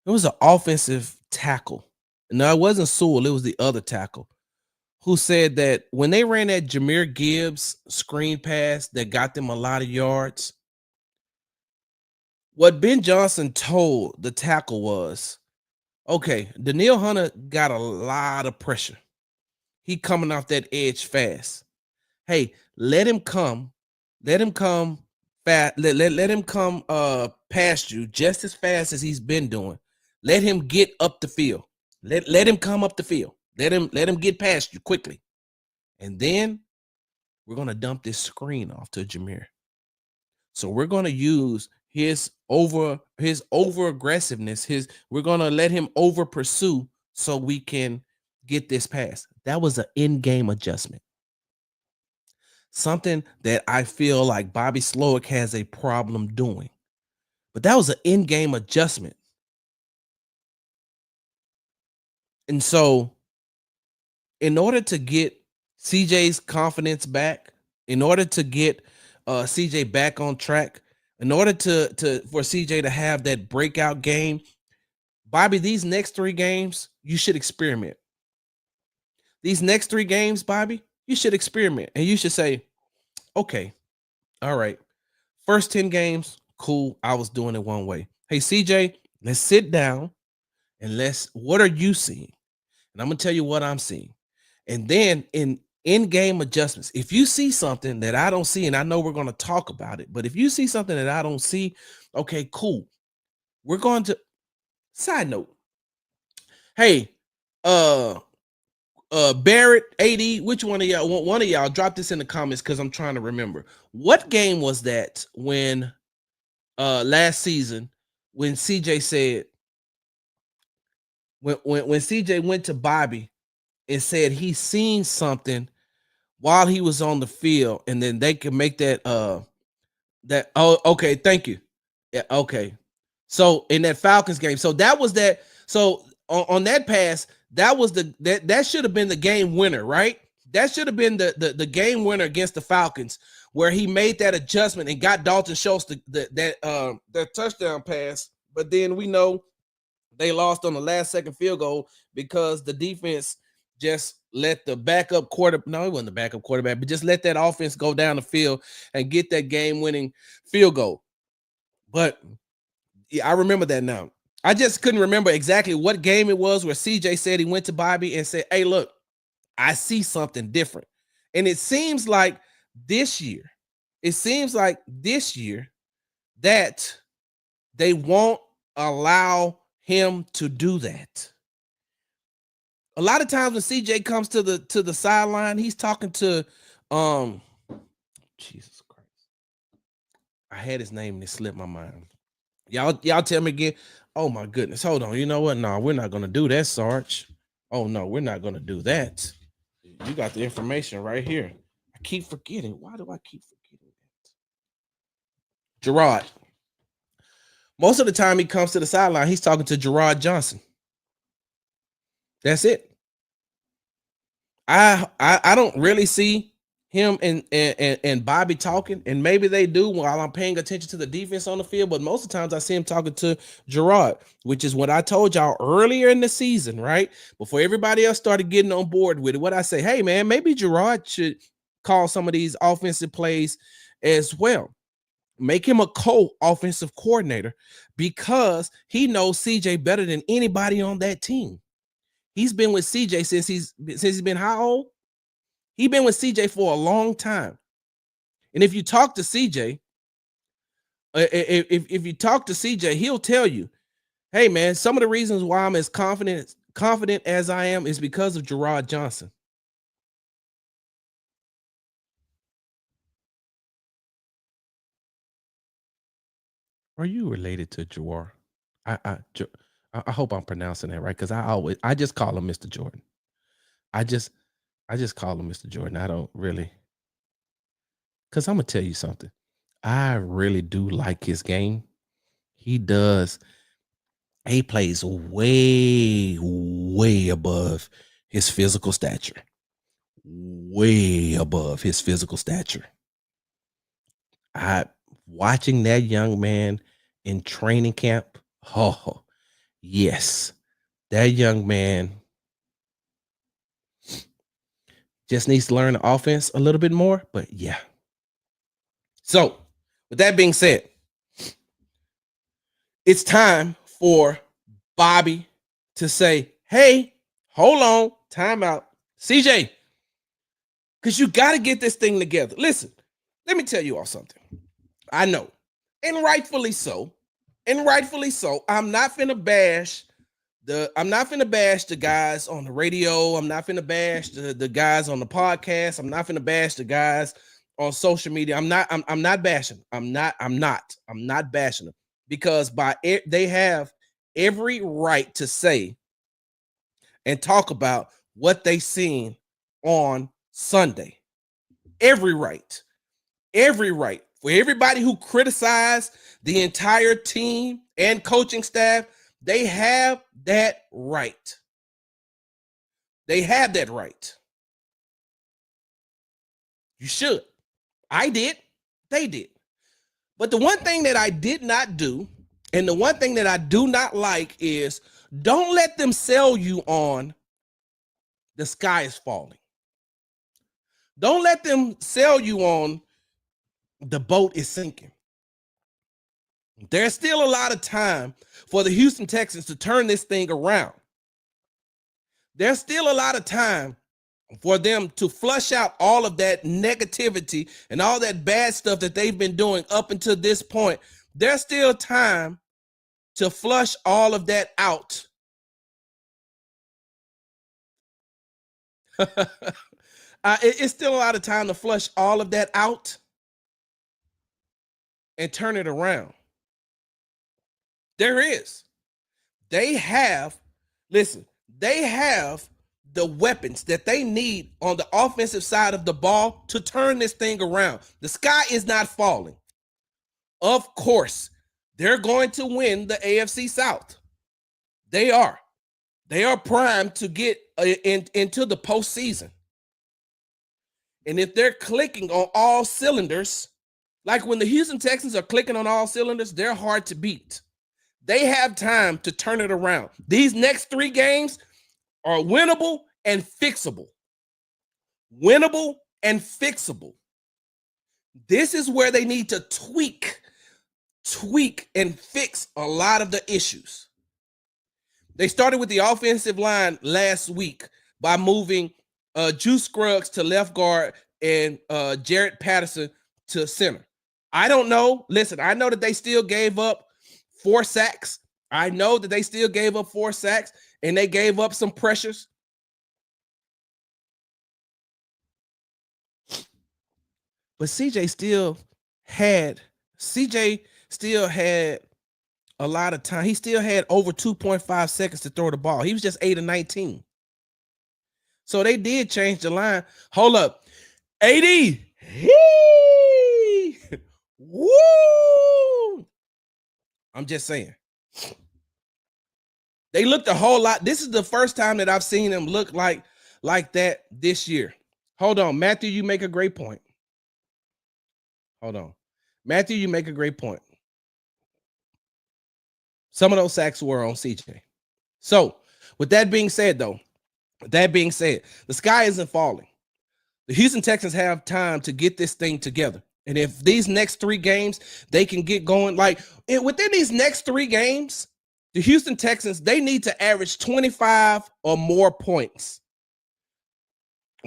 It was an offensive tackle. No, it wasn't Sewell. It was the other tackle who said that when they ran that Jahmyr Gibbs screen pass that got them a lot of yards, what Ben Johnson told the tackle was, okay, Danielle Hunter got a lot of pressure. He coming off that edge fast. Hey, let him come fast. Let him come past you just as fast as he's been doing. Let him get up the field. Let him come up the field. Let him get past you quickly. And then we're going to dump this screen off to Jahmyr. So we're going to use his over aggressiveness. We're going to let him over pursue so we can get this pass. That was an in-game adjustment. Something that I feel like Bobby Slowick has a problem doing. But that was an in-game adjustment. And so in order to get CJ's confidence back, in order to get CJ back on track, in order for CJ to have that breakout game, Bobby, these next 3 games, you should experiment. These next 3 games, Bobby, you should experiment. And you should say, okay, all right, first 10 games, cool, I was doing it one way. Hey, CJ, let's sit down and what are you seeing? And I'm going to tell you what I'm seeing. And then in-game adjustments, if you see something that I don't see, and I know we're going to talk about it, but if you see something that I don't see, okay, cool. We're going to, side note, hey, Barrett, AD, which one of y'all drop this in the comments because I'm trying to remember. What game was that when last season when CJ said, when CJ went to Bobby and said he seen something while he was on the field, and then they could make that okay, thank you. Yeah, okay. So in that Falcons game, so that was that. So on that pass, that was that should have been the game winner, right? That should have been the game winner against the Falcons, where he made that adjustment and got Dalton Schultz that touchdown pass. But then we know they lost on the last second field goal because the defense just let the backup quarterback, no, it wasn't the backup quarterback, but just let that offense go down the field and get that game-winning field goal. But yeah, I remember that now. I just couldn't remember exactly what game it was where CJ said he went to Bobby and said, hey, look, I see something different. And it seems like this year that they won't allow him to do that. A lot of times when CJ comes to the sideline, he's talking to Jesus Christ. I had his name and it slipped my mind. Y'all tell me again. Oh my goodness. Hold on. You know what? No, we're not gonna do that, Sarge. Oh no, we're not gonna do that. You got the information right here. I keep forgetting. Why do I keep forgetting that? Gerard. Most of the time he comes to the sideline, he's talking to Gerard Johnson. That's it. I don't really see him and Bobby talking, and maybe they do while I'm paying attention to the defense on the field, but most of the times I see him talking to Gerard, which is what I told y'all earlier in the season, right? Before everybody else started getting on board with it. What I say, hey man, maybe Gerard should call some of these offensive plays as well. Make him a co-offensive coordinator because he knows CJ better than anybody on that team. He's been with CJ since he's been how old? He's been with CJ for a long time. And if you talk to CJ, if you talk to CJ, he'll tell you, hey man, some of the reasons why I'm as confident as I am is because of Gerard Johnson. Are you related to Gerard? I hope I'm pronouncing that right, because I just call him Mr. Jordan. I just call him Mr. Jordan. I don't really, because I'm gonna tell you something. I really do like his game. He does. He plays way, way above his physical stature. Way above his physical stature. Watching that young man in training camp. Oh, yes. That young man just needs to learn the offense a little bit more, but yeah. So, with that being said, it's time for Bobby to say, hey, hold on, time out. CJ, because you got to get this thing together. Listen, let me tell you all something. I know, and rightfully so. I'm not finna bash the guys on the radio. I'm not finna bash the guys on the podcast. I'm not finna bash the guys on social media. I'm not bashing. I'm not bashing them, because they have every right to say and talk about what they seen on Sunday. Every right. For everybody who criticized the entire team and coaching staff, they have that right. They have that right. You should. I did. They did. But the one thing that I did not do, and the one thing that I do not like, is don't let them sell you on the sky is falling. Don't let them sell you on the boat is sinking. There's still a lot of time for the Houston Texans to turn this thing around. There's still a lot of time for them to flush out all of that negativity and all that bad stuff that they've been doing up until this point. There's still time to flush all of that out. It's still a lot of time to flush all of that out and turn it around. There is. They have the weapons that they need on the offensive side of the ball to turn this thing around. The sky is not falling. Of course, they're going to win the AFC South. They are. They are primed to get into the postseason. And if they're clicking on all cylinders, like when the Houston Texans are clicking on all cylinders, they're hard to beat. They have time to turn it around. These next 3 games are winnable and fixable. Winnable and fixable. This is where they need to tweak and fix a lot of the issues. They started with the offensive line last week by moving Juice Scruggs to left guard and Jarrett Patterson to center. I don't know. Listen, I know that they still gave up 4 sacks. I know that they still gave up 4 sacks and they gave up some pressures. But CJ still had a lot of time. He still had over 2.5 seconds to throw the ball. He was just 8 of 19. So they did change the line. Hold up. AD. Woo! I'm just saying. They looked a whole lot. This is the first time that I've seen them look like that this year. Hold on. Matthew, you make a great point. Hold on. Matthew, you make a great point. Some of those sacks were on CJ. So, with that being said, the sky isn't falling. The Houston Texans have time to get this thing together. And if these next 3 games, they can get going, within these next 3 games, the Houston Texans, they need to average 25 or more points.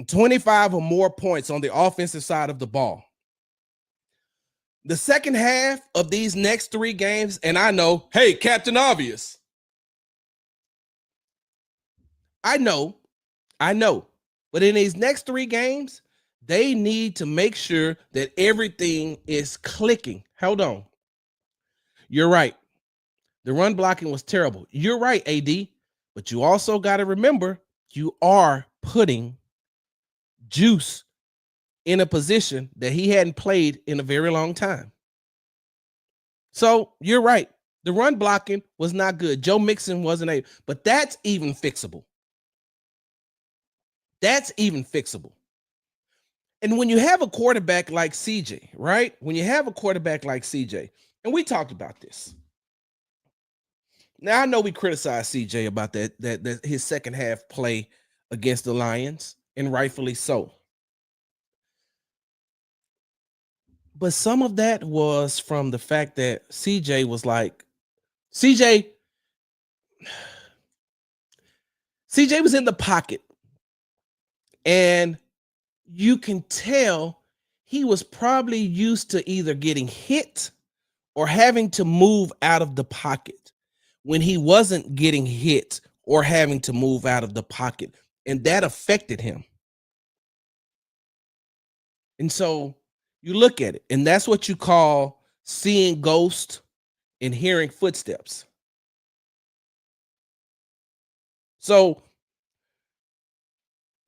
25 or more points on the offensive side of the ball. The second half of these next 3 games, and I know, hey, Captain Obvious. I know. But in these next 3 games, they need to make sure that everything is clicking. Hold on. You're right. The run blocking was terrible. You're right, AD. But you also got to remember, you are putting Juice in a position that he hadn't played in a very long time. So you're right. The run blocking was not good. Joe Mixon wasn't able, but that's even fixable. And when you have a quarterback like CJ, right? When you have a quarterback like CJ, and we talked about this. Now I know we criticized CJ about that his second half play against the Lions, and rightfully so. But some of that was from the fact that CJ was in the pocket. And you can tell he was probably used to either getting hit or having to move out of the pocket when he wasn't getting hit or having to move out of the pocket. And that affected him. And so you look at it, and that's what you call seeing ghosts and hearing footsteps. So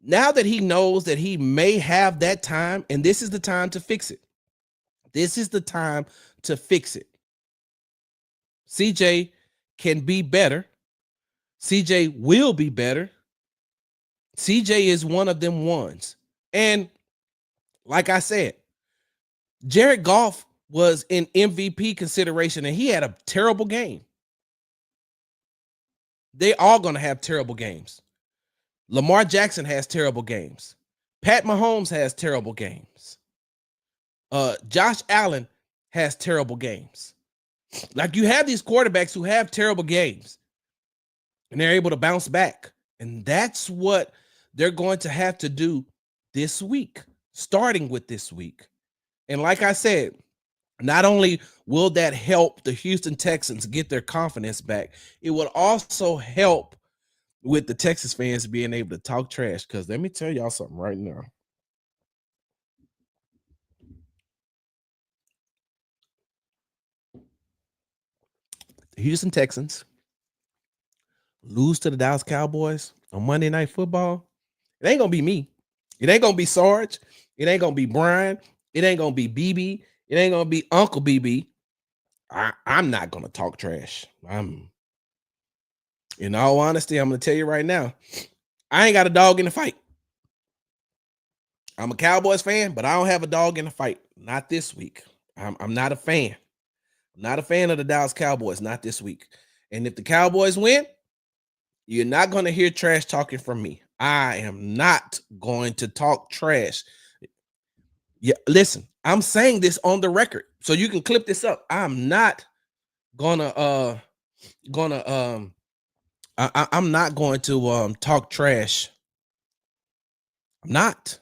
now that he knows that he may have that time, and this is the time to fix it. CJ can be better. CJ will be better. CJ is one of them ones. And like I said, Jared Goff was in MVP consideration, and he had a terrible game. They all going to have terrible games. Lamar Jackson has terrible games. Pat Mahomes has terrible games. Josh Allen has terrible games. Like, you have these quarterbacks who have terrible games, and they're able to bounce back. And that's what they're going to have to do this week, starting with this week. And like I said, not only will that help the Houston Texans get their confidence back, it will also help with the Texas fans being able to talk trash. Because let me tell y'all something right now. The Houston Texans lose to the Dallas Cowboys on Monday Night Football. It ain't going to be me. It ain't going to be Sarge. It ain't going to be Brian. It ain't going to be BB. It ain't going to be Uncle BB. I'm not going to talk trash. In all honesty, I'm going to tell you right now, I ain't got a dog in the fight. I'm a Cowboys fan, but I don't have a dog in the fight. Not this week. I'm not a fan. I'm not a fan of the Dallas Cowboys. Not this week. And if the Cowboys win, you're not going to hear trash talking from me. I am not going to talk trash. Yeah, listen, I'm saying this on the record, so you can clip this up. I'm not gonna gonna I'm not going to talk trash. I'm not.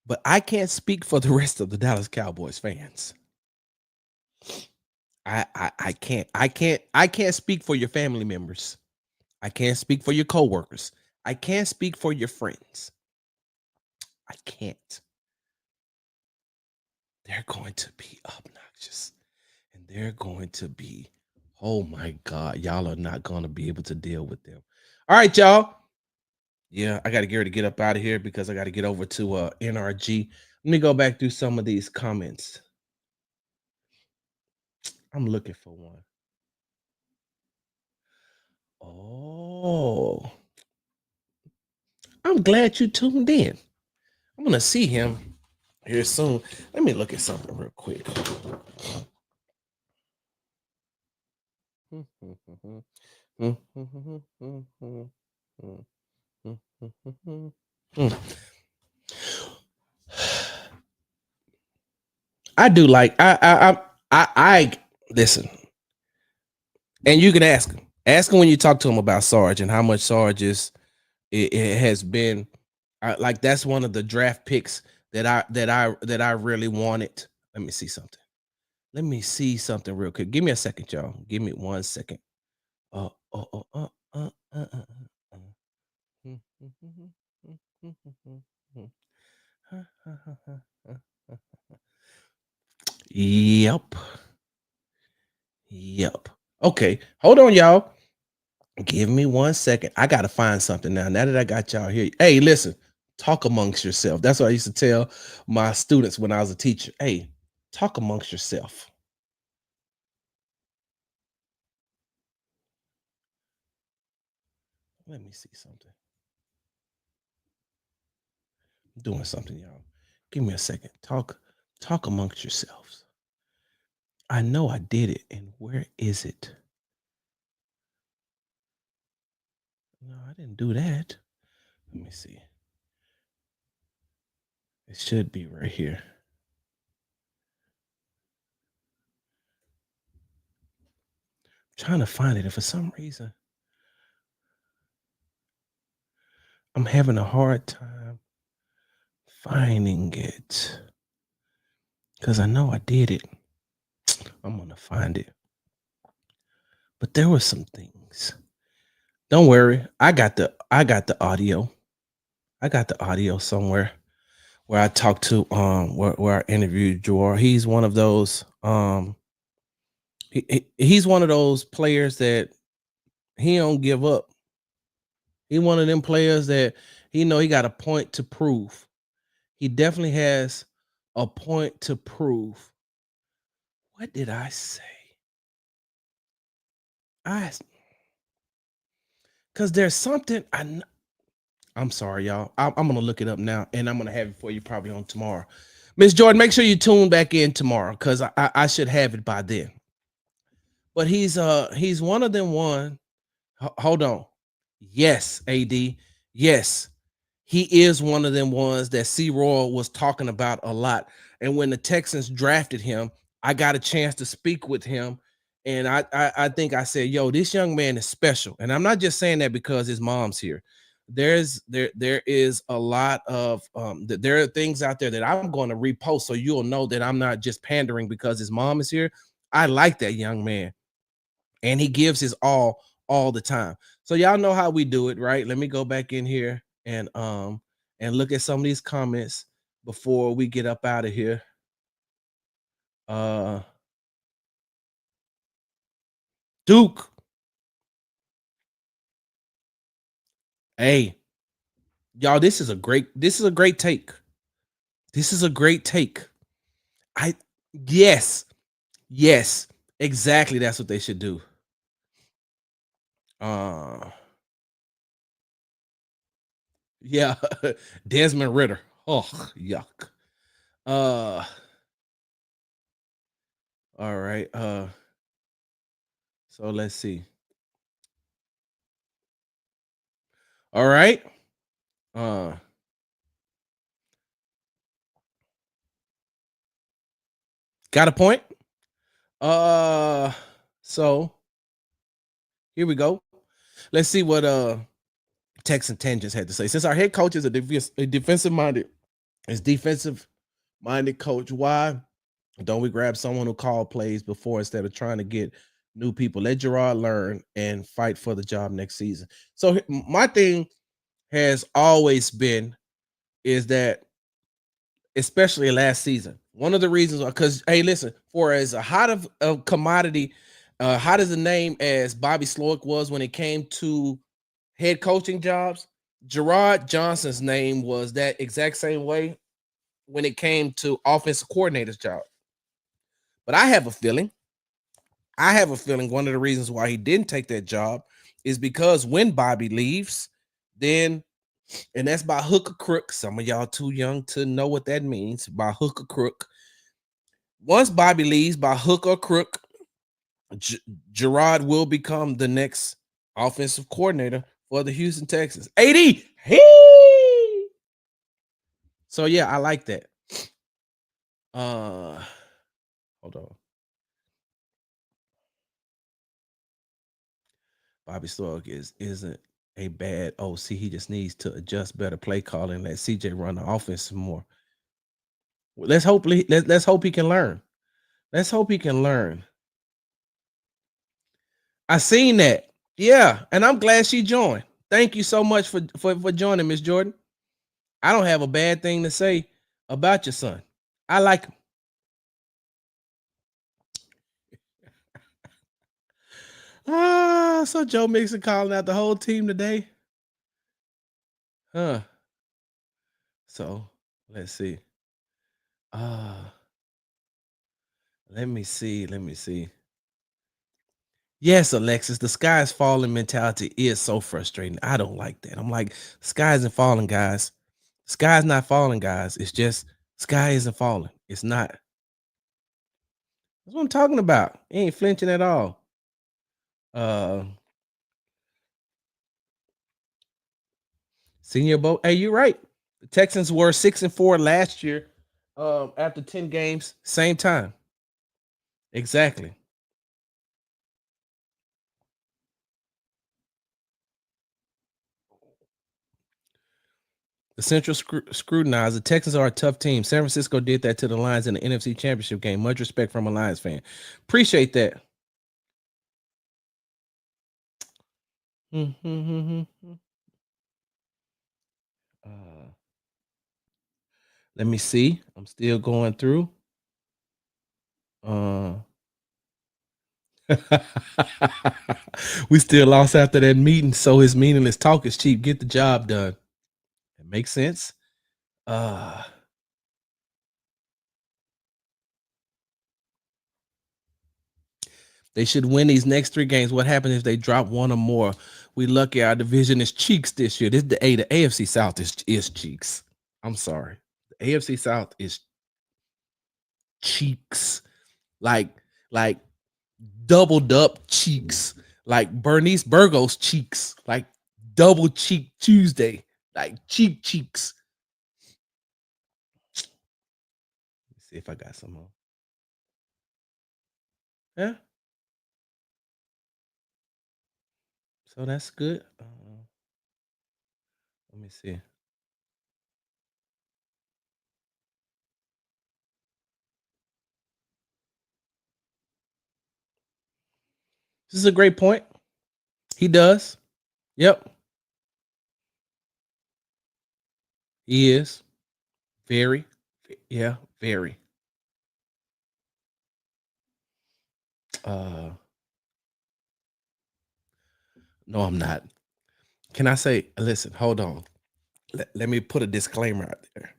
But I can't speak for the rest of the Dallas Cowboys fans. I can't speak for your family members. I can't speak for your coworkers. I can't speak for your friends. I can't. They're going to be obnoxious. And they're going to be, oh my God, y'all are not going to be able to deal with them. All right, y'all. Yeah, I got to get ready to get up out of here because I got to get over to NRG. Let me go back through some of these comments. I'm looking for one. Oh, I'm glad you tuned in. I'm gonna see him here soon. Let me look at something real quick. I do like I listen, and you can ask him. Ask him when you talk to him about Sarge and how much Sarge is. It has been like that's one of the draft picks that I really wanted. Let me see something. Let me see something real quick. Give me a second, y'all. Give me 1 second. Uh, uh, uh, uh, uh, uh, uh, Yep. Yep. Okay. Hold on, y'all. Give me 1 second. I gotta find something now. Now that I got y'all here. Hey, listen, talk amongst yourself. That's what I used to tell my students when I was a teacher. Hey, talk amongst yourself. Let me see something. I'm doing something, y'all. Give me a second. Talk amongst yourselves. I know I did it, and where is it? No, I didn't do that. Let me see. It should be right here. I'm trying to find it, and for some reason, I'm having a hard time finding it because I know I did it. I'm gonna find it. But there were some things. Don't worry, I got the audio. I got the audio somewhere where I talked to where I interviewed Jor. He's one of those he's one of those players that he don't give up. He one of them players that he know he got a point to prove. He definitely has a point to prove. What did I say? I because there's something I'm sorry, y'all. I'm gonna look it up now, and I'm gonna have it for you probably on tomorrow. Miss Jordan, make sure you tune back in tomorrow because I should have it by then. But he's one of them one. Hold on. Yes, AD. Yes, he is one of them ones that C. Roy was talking about a lot. And when the Texans drafted him, I got a chance to speak with him. And I think I said, yo, this young man is special. And I'm not just saying that because his mom's here. There is a lot of there are things out there that I'm going to repost so you'll know that I'm not just pandering because his mom is here. I like that young man, and he gives his all the time. So y'all know how we do it, right? Let me go back in here and look at some of these comments before we get up out of here. Uh Duke. Hey, y'all, this is a great take. This is a great take. I yes, yes, exactly. That's what they should do. Uh yeah, Desmond Ritter. Oh, yuck. Uh all right. So let's see. All right. Uh got a point. Uh so here we go. Let's see what Texan Tangents had to say. Since our head coach is a defensive minded, is defensive minded coach, why don't we grab someone who called plays before instead of trying to get new people? Let Gerard learn and fight for the job next season. So my thing has always been is that, especially last season, one of the reasons, because hey, listen, for as a hot of a commodity, hot as a name as Bobby Slowick was when it came to head coaching jobs, Gerard Johnson's name was that exact same way when it came to offensive coordinator's job. But I have a feeling one of the reasons why he didn't take that job is because when Bobby leaves, then, and that's by hook or crook. Some of y'all too young to know what that means, by hook or crook. Once Bobby leaves, by hook or crook, G- Gerard will become the next offensive coordinator for the Houston Texans. AD, hey. So yeah, I like that. Uh, hold on. Bobby Stork isn't a bad OC. He just needs to adjust better play calling and let CJ run the offense some more. Let's hope he can learn. Let's hope he can learn. I seen that. Yeah, and I'm glad she joined. Thank you so much for joining, Miss Jordan. I don't have a bad thing to say about your son. I like him. So Joe Mixon calling out the whole team today. Huh. So let's see. Uh let me see. Let me see. Yes, Alexis, the sky is falling mentality is so frustrating. I don't like that. I'm like, sky isn't falling, guys. Sky's not falling, guys. It's just sky isn't falling. It's not. That's what I'm talking about. He ain't flinching at all. Uh Senior Boat. Hey, you're right. The Texans were 6-4 last year. After 10 games, same time. Exactly. The Central scrutinized. The Texans are a tough team. San Francisco did that to the Lions in the NFC Championship game. Much respect from a Lions fan. Appreciate that. Uh, let me see. I'm still going through. Uh, we still lost after that meeting, so his meaningless talk is cheap. Get the job done. It makes sense. Uh, they should win these next 3 games. What happens if they drop one or more? We lucky our division is cheeks this year. The AFC South is cheeks. I'm sorry. The AFC South is cheeks. Like like doubled up cheeks, like Bernice Burgos cheeks, like double cheek Tuesday, like cheeks. Let's see if I got some more. Yeah, so that's good. Let me see. This is a great point. He does. Yep, he is very. Yeah, very. Uh, no, I'm not. Can I say? Listen, hold on. Let me put a disclaimer out there.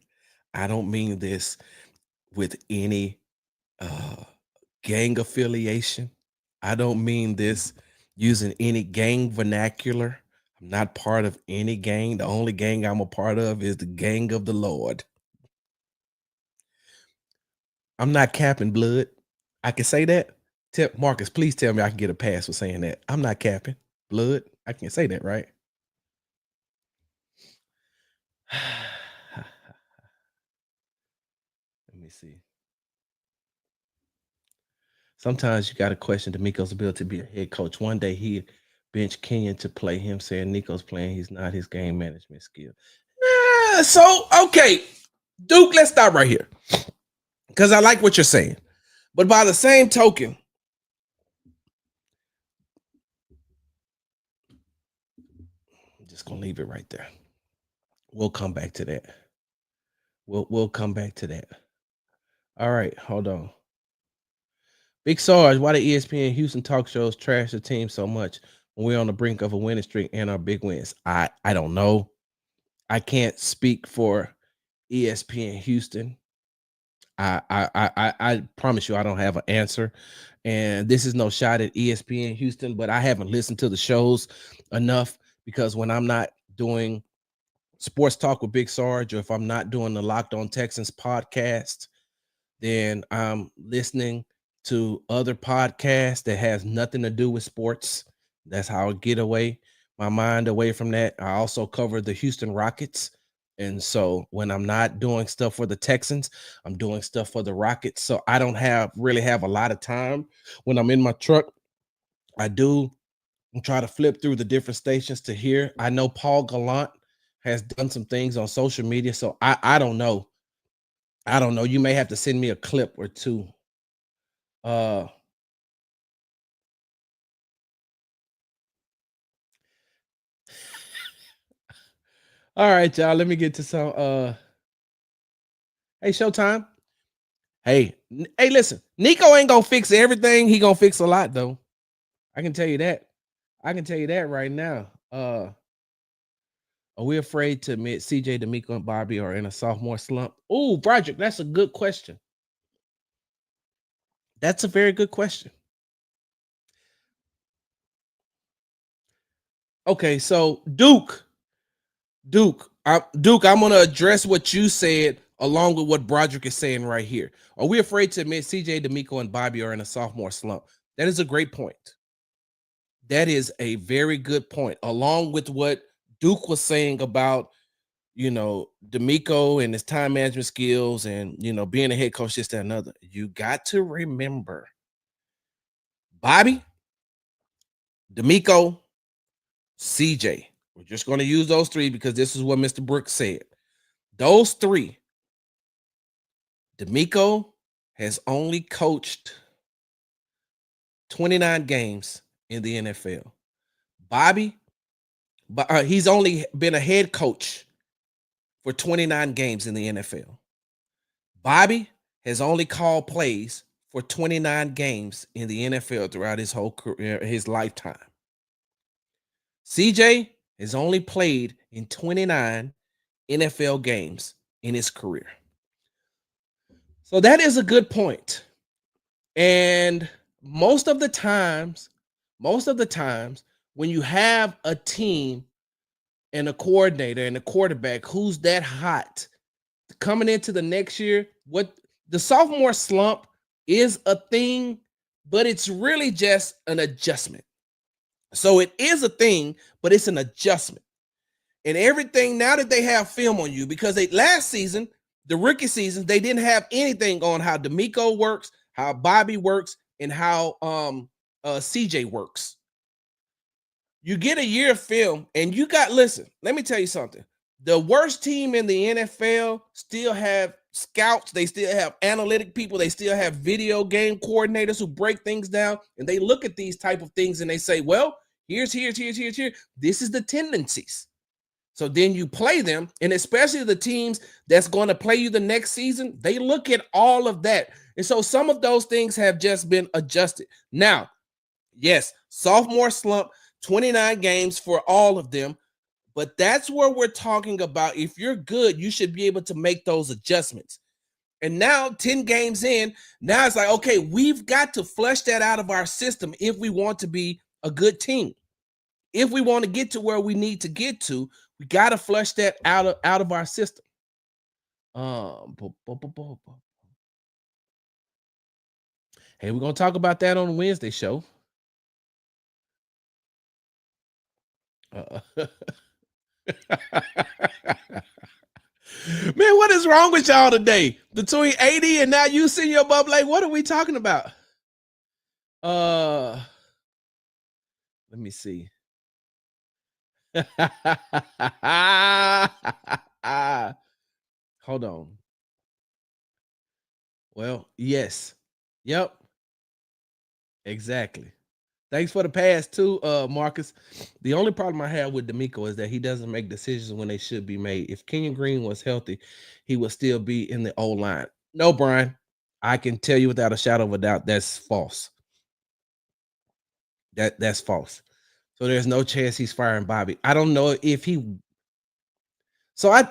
I don't mean this with any uh gang affiliation. I don't mean this using any gang vernacular. I'm not part of any gang. The only gang I'm a part of is the gang of the Lord. I'm not capping blood. I can say that. Tell Marcus, please tell me I can get a pass for saying that. I'm not capping blood. I can say that, right? Let me see. Sometimes you got to question D'Amico's ability to be a head coach. One day he benched Kenyon to play him, saying Nico's playing. He's not his game management skill. So, okay, Duke, let's stop right here because I like what you're saying. But by the same token, I'm just going to leave it right there. We'll come back to that. We'll come back to that. All right, hold on. Big Sarge, why the ESPN Houston talk shows trash the team so much when we're on the brink of a winning streak and our big wins? I don't know. I can't speak for ESPN Houston. I promise you I don't have an answer. And this is no shot at ESPN Houston, but I haven't listened to the shows enough because when I'm not doing sports talk with Big Sarge, or if I'm not doing the Locked On Texans podcast, then I'm listening to other podcasts that has nothing to do with sports. That's how I get my mind away from that. I also cover the Houston Rockets. And so when I'm not doing stuff for the Texans, I'm doing stuff for the Rockets. So I don't really have a lot of time when I'm in my truck. I do try to flip through the different stations to hear. I know Paul Gallant has done some things on social media. So I don't know. I don't know. You may have to send me a clip or two. All right, y'all. Let me get to some hey, Showtime. Hey, listen, Nico ain't gonna fix everything. He gonna fix a lot, though. I can tell you that. I can tell you that right now. Are we afraid to admit CJ, D'Amico, and Bobby are in a sophomore slump? Oh, Broderick, that's a good question. That's a very good question. Okay, so Duke, I'm gonna address what you said along with what Broderick is saying right here. Are we afraid to admit CJ, D'Amico, and Bobby are in a sophomore slump? That is a great point. That is a very good point. Along with what Duke was saying about, D'Amico and his time management skills and, being a head coach, this, that, another. You got to remember Bobby, D'Amico, CJ. We're just going to use those three because this is what Mr. Brooks said. Those three, D'Amico has only coached 29 games in the NFL. Bobby, he's only been a head coach for 29 games in the NFL. Bobby has only called plays for 29 games in the NFL throughout his whole career, his lifetime. CJ has only played in 29 NFL games in his career. So that is a good point. And most of the times, when you have a team and a coordinator and a quarterback who's that hot coming into the next year, what the sophomore slump is a thing, but it's really just an adjustment. So it is a thing, but it's an adjustment. And everything now that they have film on you, because last season, the rookie season, they didn't have anything on how D'Amico works, how Bobby works, and how CJ works. You get a year of film, and listen, let me tell you something. The worst team in the NFL still have scouts. They still have analytic people. They still have video game coordinators who break things down. And they look at these type of things and they say, well, here. This is the tendencies. So then you play them. And especially the teams that's going to play you the next season, they look at all of that. And so some of those things have just been adjusted. Now, yes, sophomore slump, 29 games for all of them. But that's where we're talking about. If you're good, you should be able to make those adjustments. And now 10 games in, now it's like, okay, we've got to flush that out of our system if we want to be a good team. If we want to get to where we need to get to, we got to flush that out of our system. Hey, we're going to talk about that on the Wednesday show. Man, what is wrong with y'all today? Between 80 and now you senior above, like, what are we talking about? Let me see. Hold on. Well, yes. Yep. Exactly. Thanks for the pass too, Marcus. The only problem I have with D'Amico is that he doesn't make decisions when they should be made. If Kenyon Green was healthy, he would still be in the old line. No, Brian, I can tell you without a shadow of a doubt that's false. That's false. So there's no chance he's firing Bobby. I don't know if he. So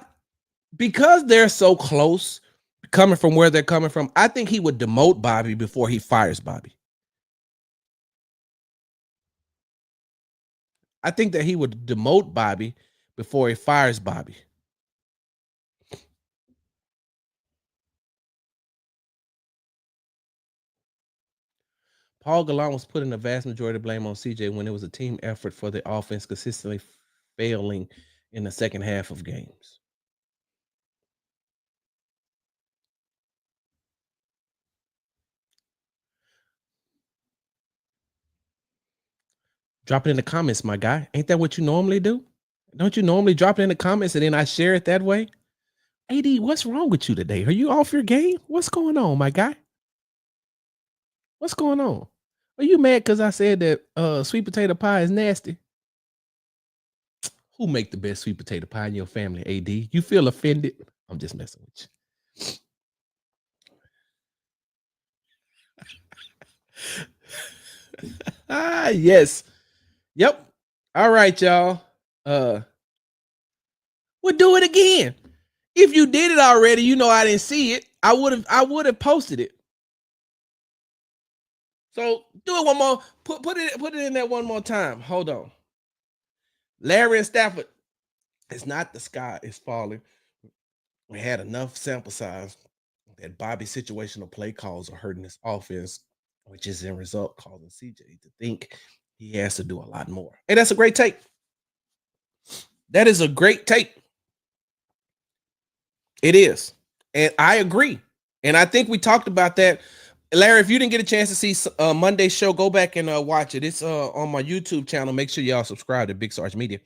because they're so close, coming from where they're coming from, I think he would demote Bobby before he fires Bobby. I think that he would demote Bobby before he fires Bobby. Paul Gallant was putting the vast majority of blame on CJ when it was a team effort for the offense consistently failing in the second half of games. Drop it in the comments, my guy. Ain't that what you normally do? Don't you normally drop it in the comments and then I share it that way? AD, what's wrong with you today? Are you off your game? What's going on, my guy? What's going on? Are you mad because I said that sweet potato pie is nasty? Who make the best sweet potato pie in your family, AD? You feel offended? I'm just messing with you. Yes. Yep. All right, y'all. We'll do it again. If you did it already, you know I didn't see it. I would have posted it. So do it one more. Put it in there one more time. Hold on. Larry and Stafford. It's not the sky is falling. We had enough sample size that Bobby's situational play calls are hurting his offense, which is in result causing CJ to think he has to do a lot more. And that's a great take. That is a great take. It is. And I agree. And I think we talked about that. Larry, if you didn't get a chance to see Monday's show, go back and watch it. It's on my YouTube channel. Make sure y'all subscribe to Big Sarge Media.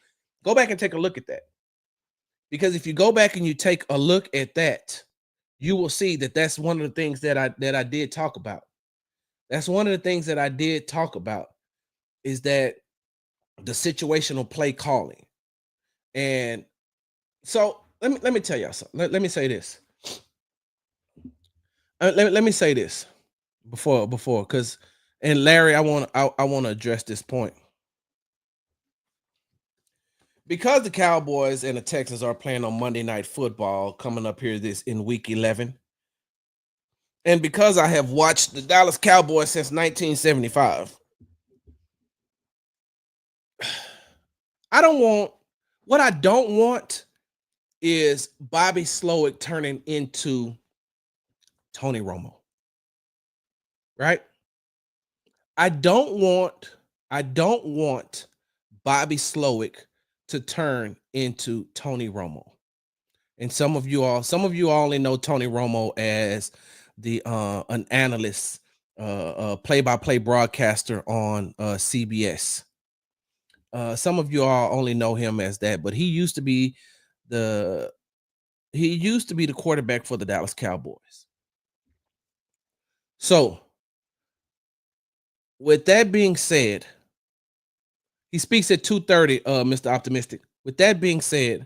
Go back and take a look at that. Because if you go back and you take a look at that, you will see that that's one of the things that I did talk about. That's one of the things that I did talk about is that the situational play calling. And so let me tell y'all something. Let me say this. Let me say this before because and Larry, I want to address this point. Because the Cowboys and the Texans are playing on Monday Night Football coming up here this in week 11. And because I have watched the Dallas Cowboys since 1975, I don't want is Bobby Slowick turning into Tony Romo. Right? I don't want Bobby Slowick to turn into Tony Romo. And some of you only know Tony Romo as the an analyst, play-by-play broadcaster on CBS. Some of you all only know him as that, but he used to be the quarterback for the Dallas Cowboys. So, with that being said, he speaks at 2:30, Mr. Optimistic. With that being said,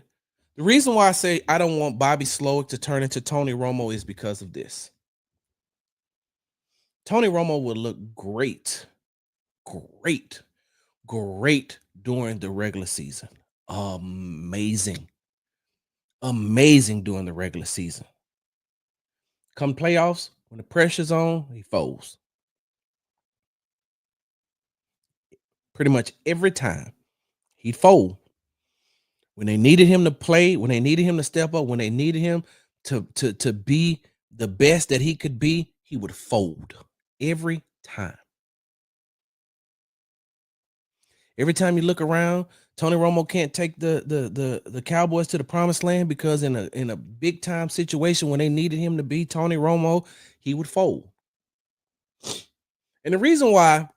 the reason why I say I don't want Bobby Slowick to turn into Tony Romo is because of this. Tony Romo would look great during the regular season. Amazing during the regular season. Come playoffs, when the pressure's on, he folds. Pretty much every time he'd fold. When they needed him to play, when they needed him to step up, when they needed him to be the best that he could be, he would fold every time. Every time you look around, Tony Romo can't take the Cowboys to the promised land because in a big time situation when they needed him to be Tony Romo, he would fold. And the reason why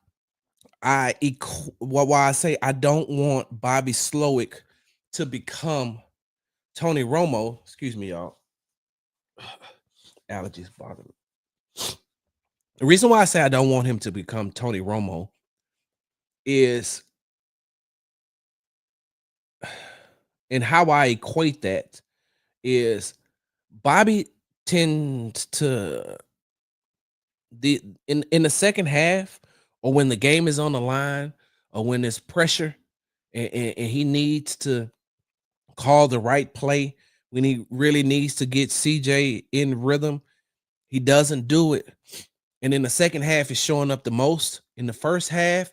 why I say I don't want Bobby Slowick to become Tony Romo, excuse me, y'all. Allergies bother me. The reason why I say I don't want him to become Tony Romo is, and how I equate that is, Bobby tends to in the second half, or when the game is on the line, or when there's pressure and he needs to call the right play, when he really needs to get CJ in rhythm, he doesn't do it. And in the second half is showing up the most. In the first half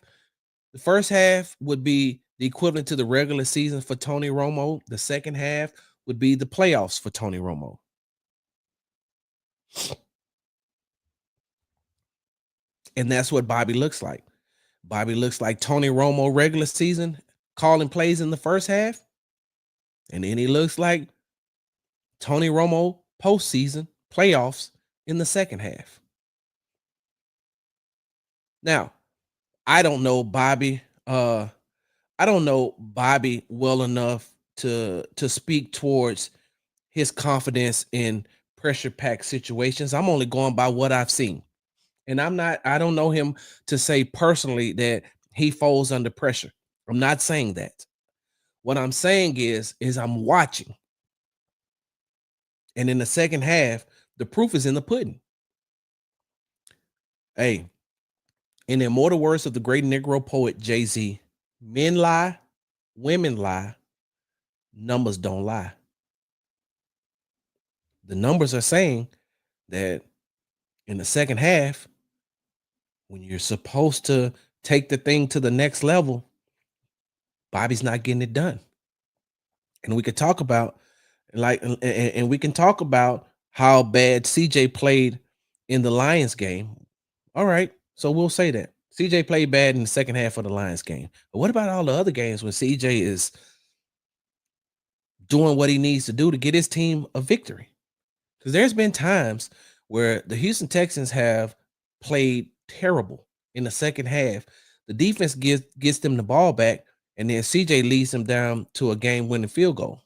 would be the equivalent to the regular season for Tony Romo. The second half would be the playoffs for Tony Romo. And that's what Bobby looks like. Bobby looks like Tony Romo regular season, calling plays in the first half. And then he looks like Tony Romo postseason, playoffs in the second half. Now, I don't know Bobby. I don't know Bobby well enough to speak towards his confidence in pressure-packed situations. I'm only going by what I've seen. And I don't know him to say personally that he falls under pressure. I'm not saying that. What I'm saying is I'm watching. And in the second half, the proof is in the pudding. Hey, in the immortal words of the great Negro poet Jay-Z, men lie, women lie, numbers don't lie. The numbers are saying that in the second half, when you're supposed to take the thing to the next level, Bobby's not getting it done. And we could talk about and we can talk about how bad CJ played in the Lions game. All right, so we'll say that CJ played bad in the second half of the Lions game. But what about all the other games when CJ is doing what he needs to do to get his team a victory? Because there's been times where the Houston Texans have played terrible in the second half. The defense gets them the ball back, and then CJ leads them down to a game-winning field goal,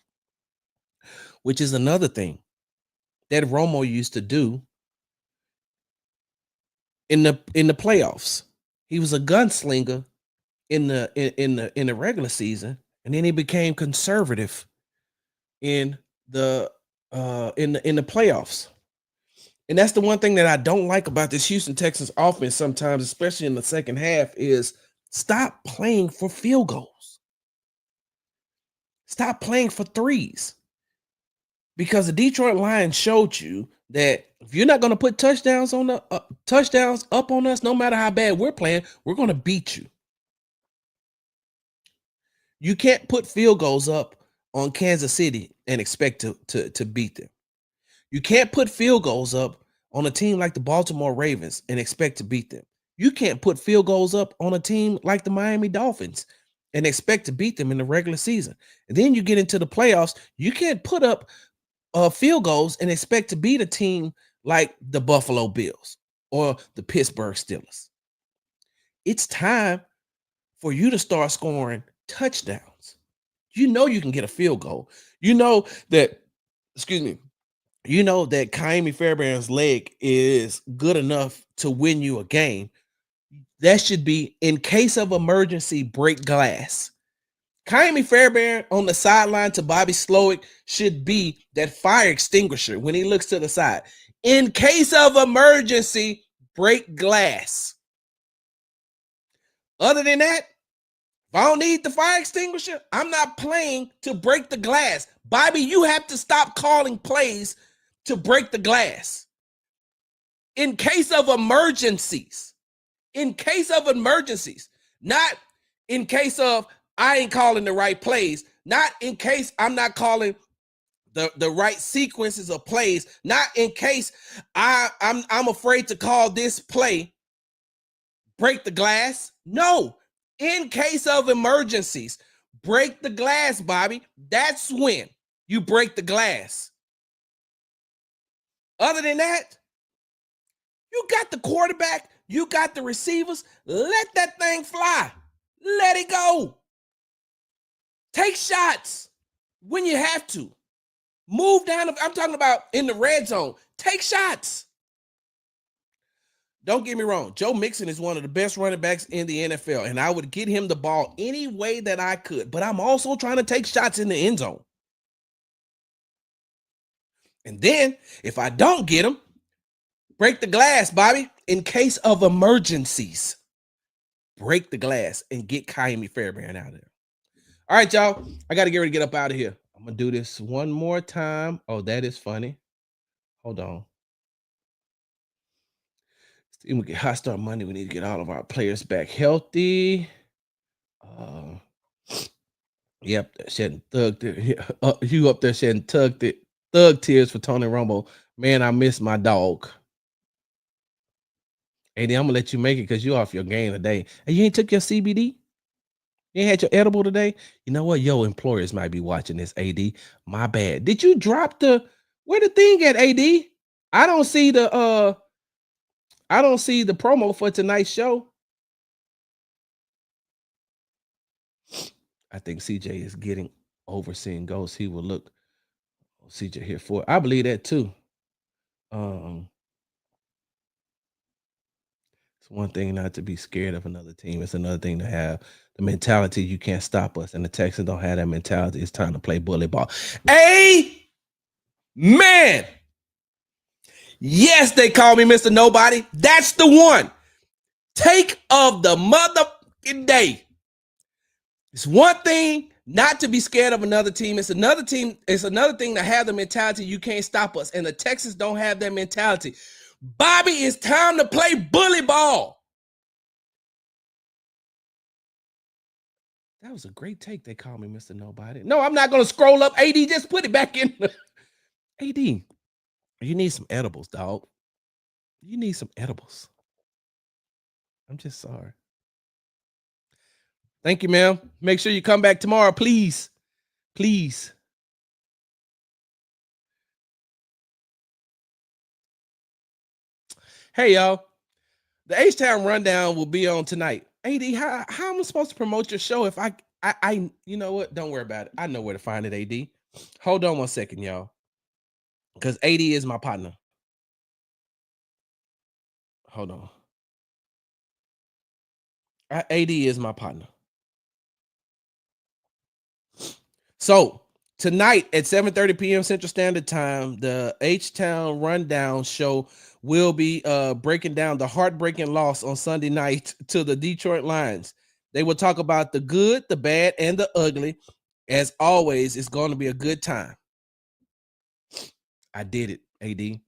which is another thing that Romo used to do in the playoffs. He was a gunslinger in the regular season, and then he became conservative in the playoffs. And that's the one thing that I don't like about this Houston Texans offense sometimes, especially in the second half, is stop playing for field goals. Stop playing for threes. Because the Detroit Lions showed you that if you're not going to put touchdowns up on us, no matter how bad we're playing, we're going to beat you. You can't put field goals up on Kansas City and expect to beat them. You can't put field goals up on a team like the Baltimore Ravens and expect to beat them. You can't put field goals up on a team like the Miami Dolphins and expect to beat them in the regular season. And then you get into the playoffs, you can't put up field goals and expect to beat a team like the Buffalo Bills or the Pittsburgh Steelers. It's time for you to start scoring touchdowns. You know you can get a field goal. You know that Kaimi Fairbairn's leg is good enough to win you a game. That should be, in case of emergency, break glass. Kaimi Fairbairn on the sideline to Bobby Slowick should be that fire extinguisher when he looks to the side. In case of emergency, break glass. Other than that, if I don't need the fire extinguisher, I'm not playing to break the glass. Bobby, you have to stop calling plays to break the glass. In case of emergencies. In case of emergencies. Not in case of I ain't calling the right plays. Not in case I'm not calling the right sequences of plays. Not in case I'm afraid to call this play break the glass. No. In case of emergencies, break the glass, Bobby. That's when you break the glass. Other than that, you got the quarterback, you got the receivers. Let that thing fly. Let it go. Take shots when you have to. Move down. I'm talking about in the red zone. Take shots. Don't get me wrong. Joe Mixon is one of the best running backs in the NFL, and I would get him the ball any way that I could. But I'm also trying to take shots in the end zone. And then, if I don't get him, break the glass, Bobby, in case of emergencies. Break the glass and get Kyrie Fairbairn out of there. All right, y'all. I got to get ready to get up out of here. I'm going to do this one more time. Oh, that is funny. Hold on. We get hot start Monday. We need to get all of our players back healthy. Yep, shedding thug. You up there shedding thug tears for Tony Romo. Man, I miss my dog. AD, I'm gonna let you make it because you off your game today. And you ain't took your CBD? You ain't had your edible today? You know what? Your employers might be watching this, AD. My bad. Did you drop where the thing at, AD? I don't see the promo for tonight's show. I think CJ is getting overseeing ghosts. He will look CJ here for it. I believe that too. It's one thing not to be scared of another team. It's another thing to have the mentality you can't stop us. And the Texans don't have that mentality. It's time to play bully ball. Amen. Yes, they call me Mr. Nobody. That's the one. Take of the motherfucking day. It's one thing not to be scared of another team. It's another thing to have the mentality you can't stop us. And the Texans don't have that mentality. Bobby, it's time to play bully ball. That was a great take. They call me Mr. Nobody. No, I'm not going to scroll up. AD, just put it back in. AD, you need some edibles, dog. You need some edibles. I'm just sorry. Thank you, ma'am. Make sure you come back tomorrow, please. Please. Hey, y'all. The H-Town Rundown will be on tonight. AD, how am I supposed to promote your show if I you know what? Don't worry about it. I know where to find it, AD. Hold on one second, y'all. Because AD is my partner. Hold on. AD is my partner. So tonight at 7:30 p.m. Central Standard Time, the H-Town Rundown show will be breaking down the heartbreaking loss on Sunday night to the Detroit Lions. They will talk about the good, the bad, and the ugly. As always, it's going to be a good time. I did it, AD.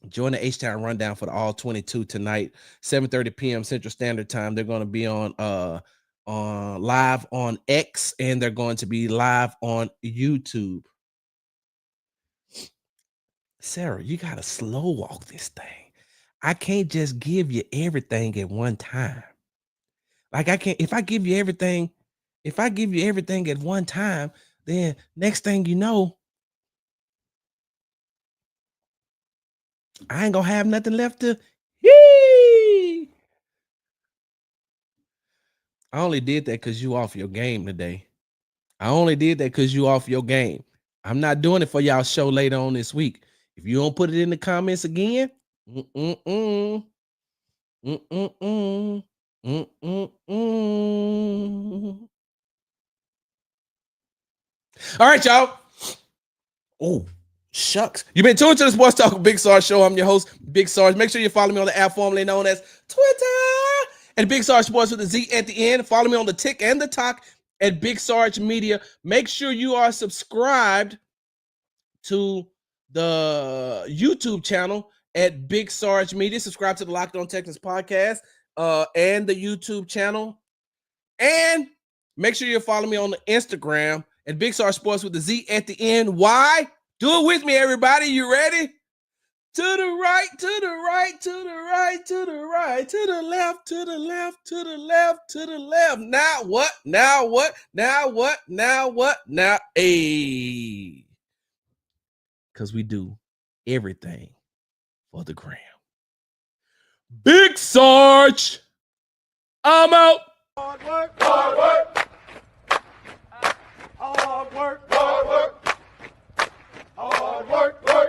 Join the H-Town Rundown for the All 22 tonight, 7:30 p.m. Central Standard Time. They're going to be on live on X, and they're going to be live on YouTube. Sarah, you got to slow walk this thing. I can't just give you everything at one time. Like I can't, if I give you everything at one time, then next thing you know, I ain't gonna have nothing left to. Yee! I only did that because you off your game today. I only did that because you off your game. I'm not doing it for y'all show later on this week. If you don't put it in the comments again, all right, y'all. Oh, shucks. You've been tuned to the Sports Talk with Big Sarge show. I'm your host, Big Sarge. Make sure you follow me on the app formerly known as Twitter and Big Sarge Sports with a Z at the end. Follow me on the Tick and the Talk at Big Sarge Media. Make sure you are subscribed to the YouTube channel at Big Sarge Media. Subscribe to the Locked On Texans podcast and the YouTube channel. And make sure you follow me on the Instagram at Big Sarge Sports with the Z at the end. Why? Do it with me, everybody. You ready? To the right, to the right, to the right, to the right, to the left, to the left, to the left, to the left. Now what? Now what? Now what? Now what? Now, hey. Because we do everything for the gram. Big Sarge, I'm out. Hard work, hard work. Hard work, hard work. Hard work, work.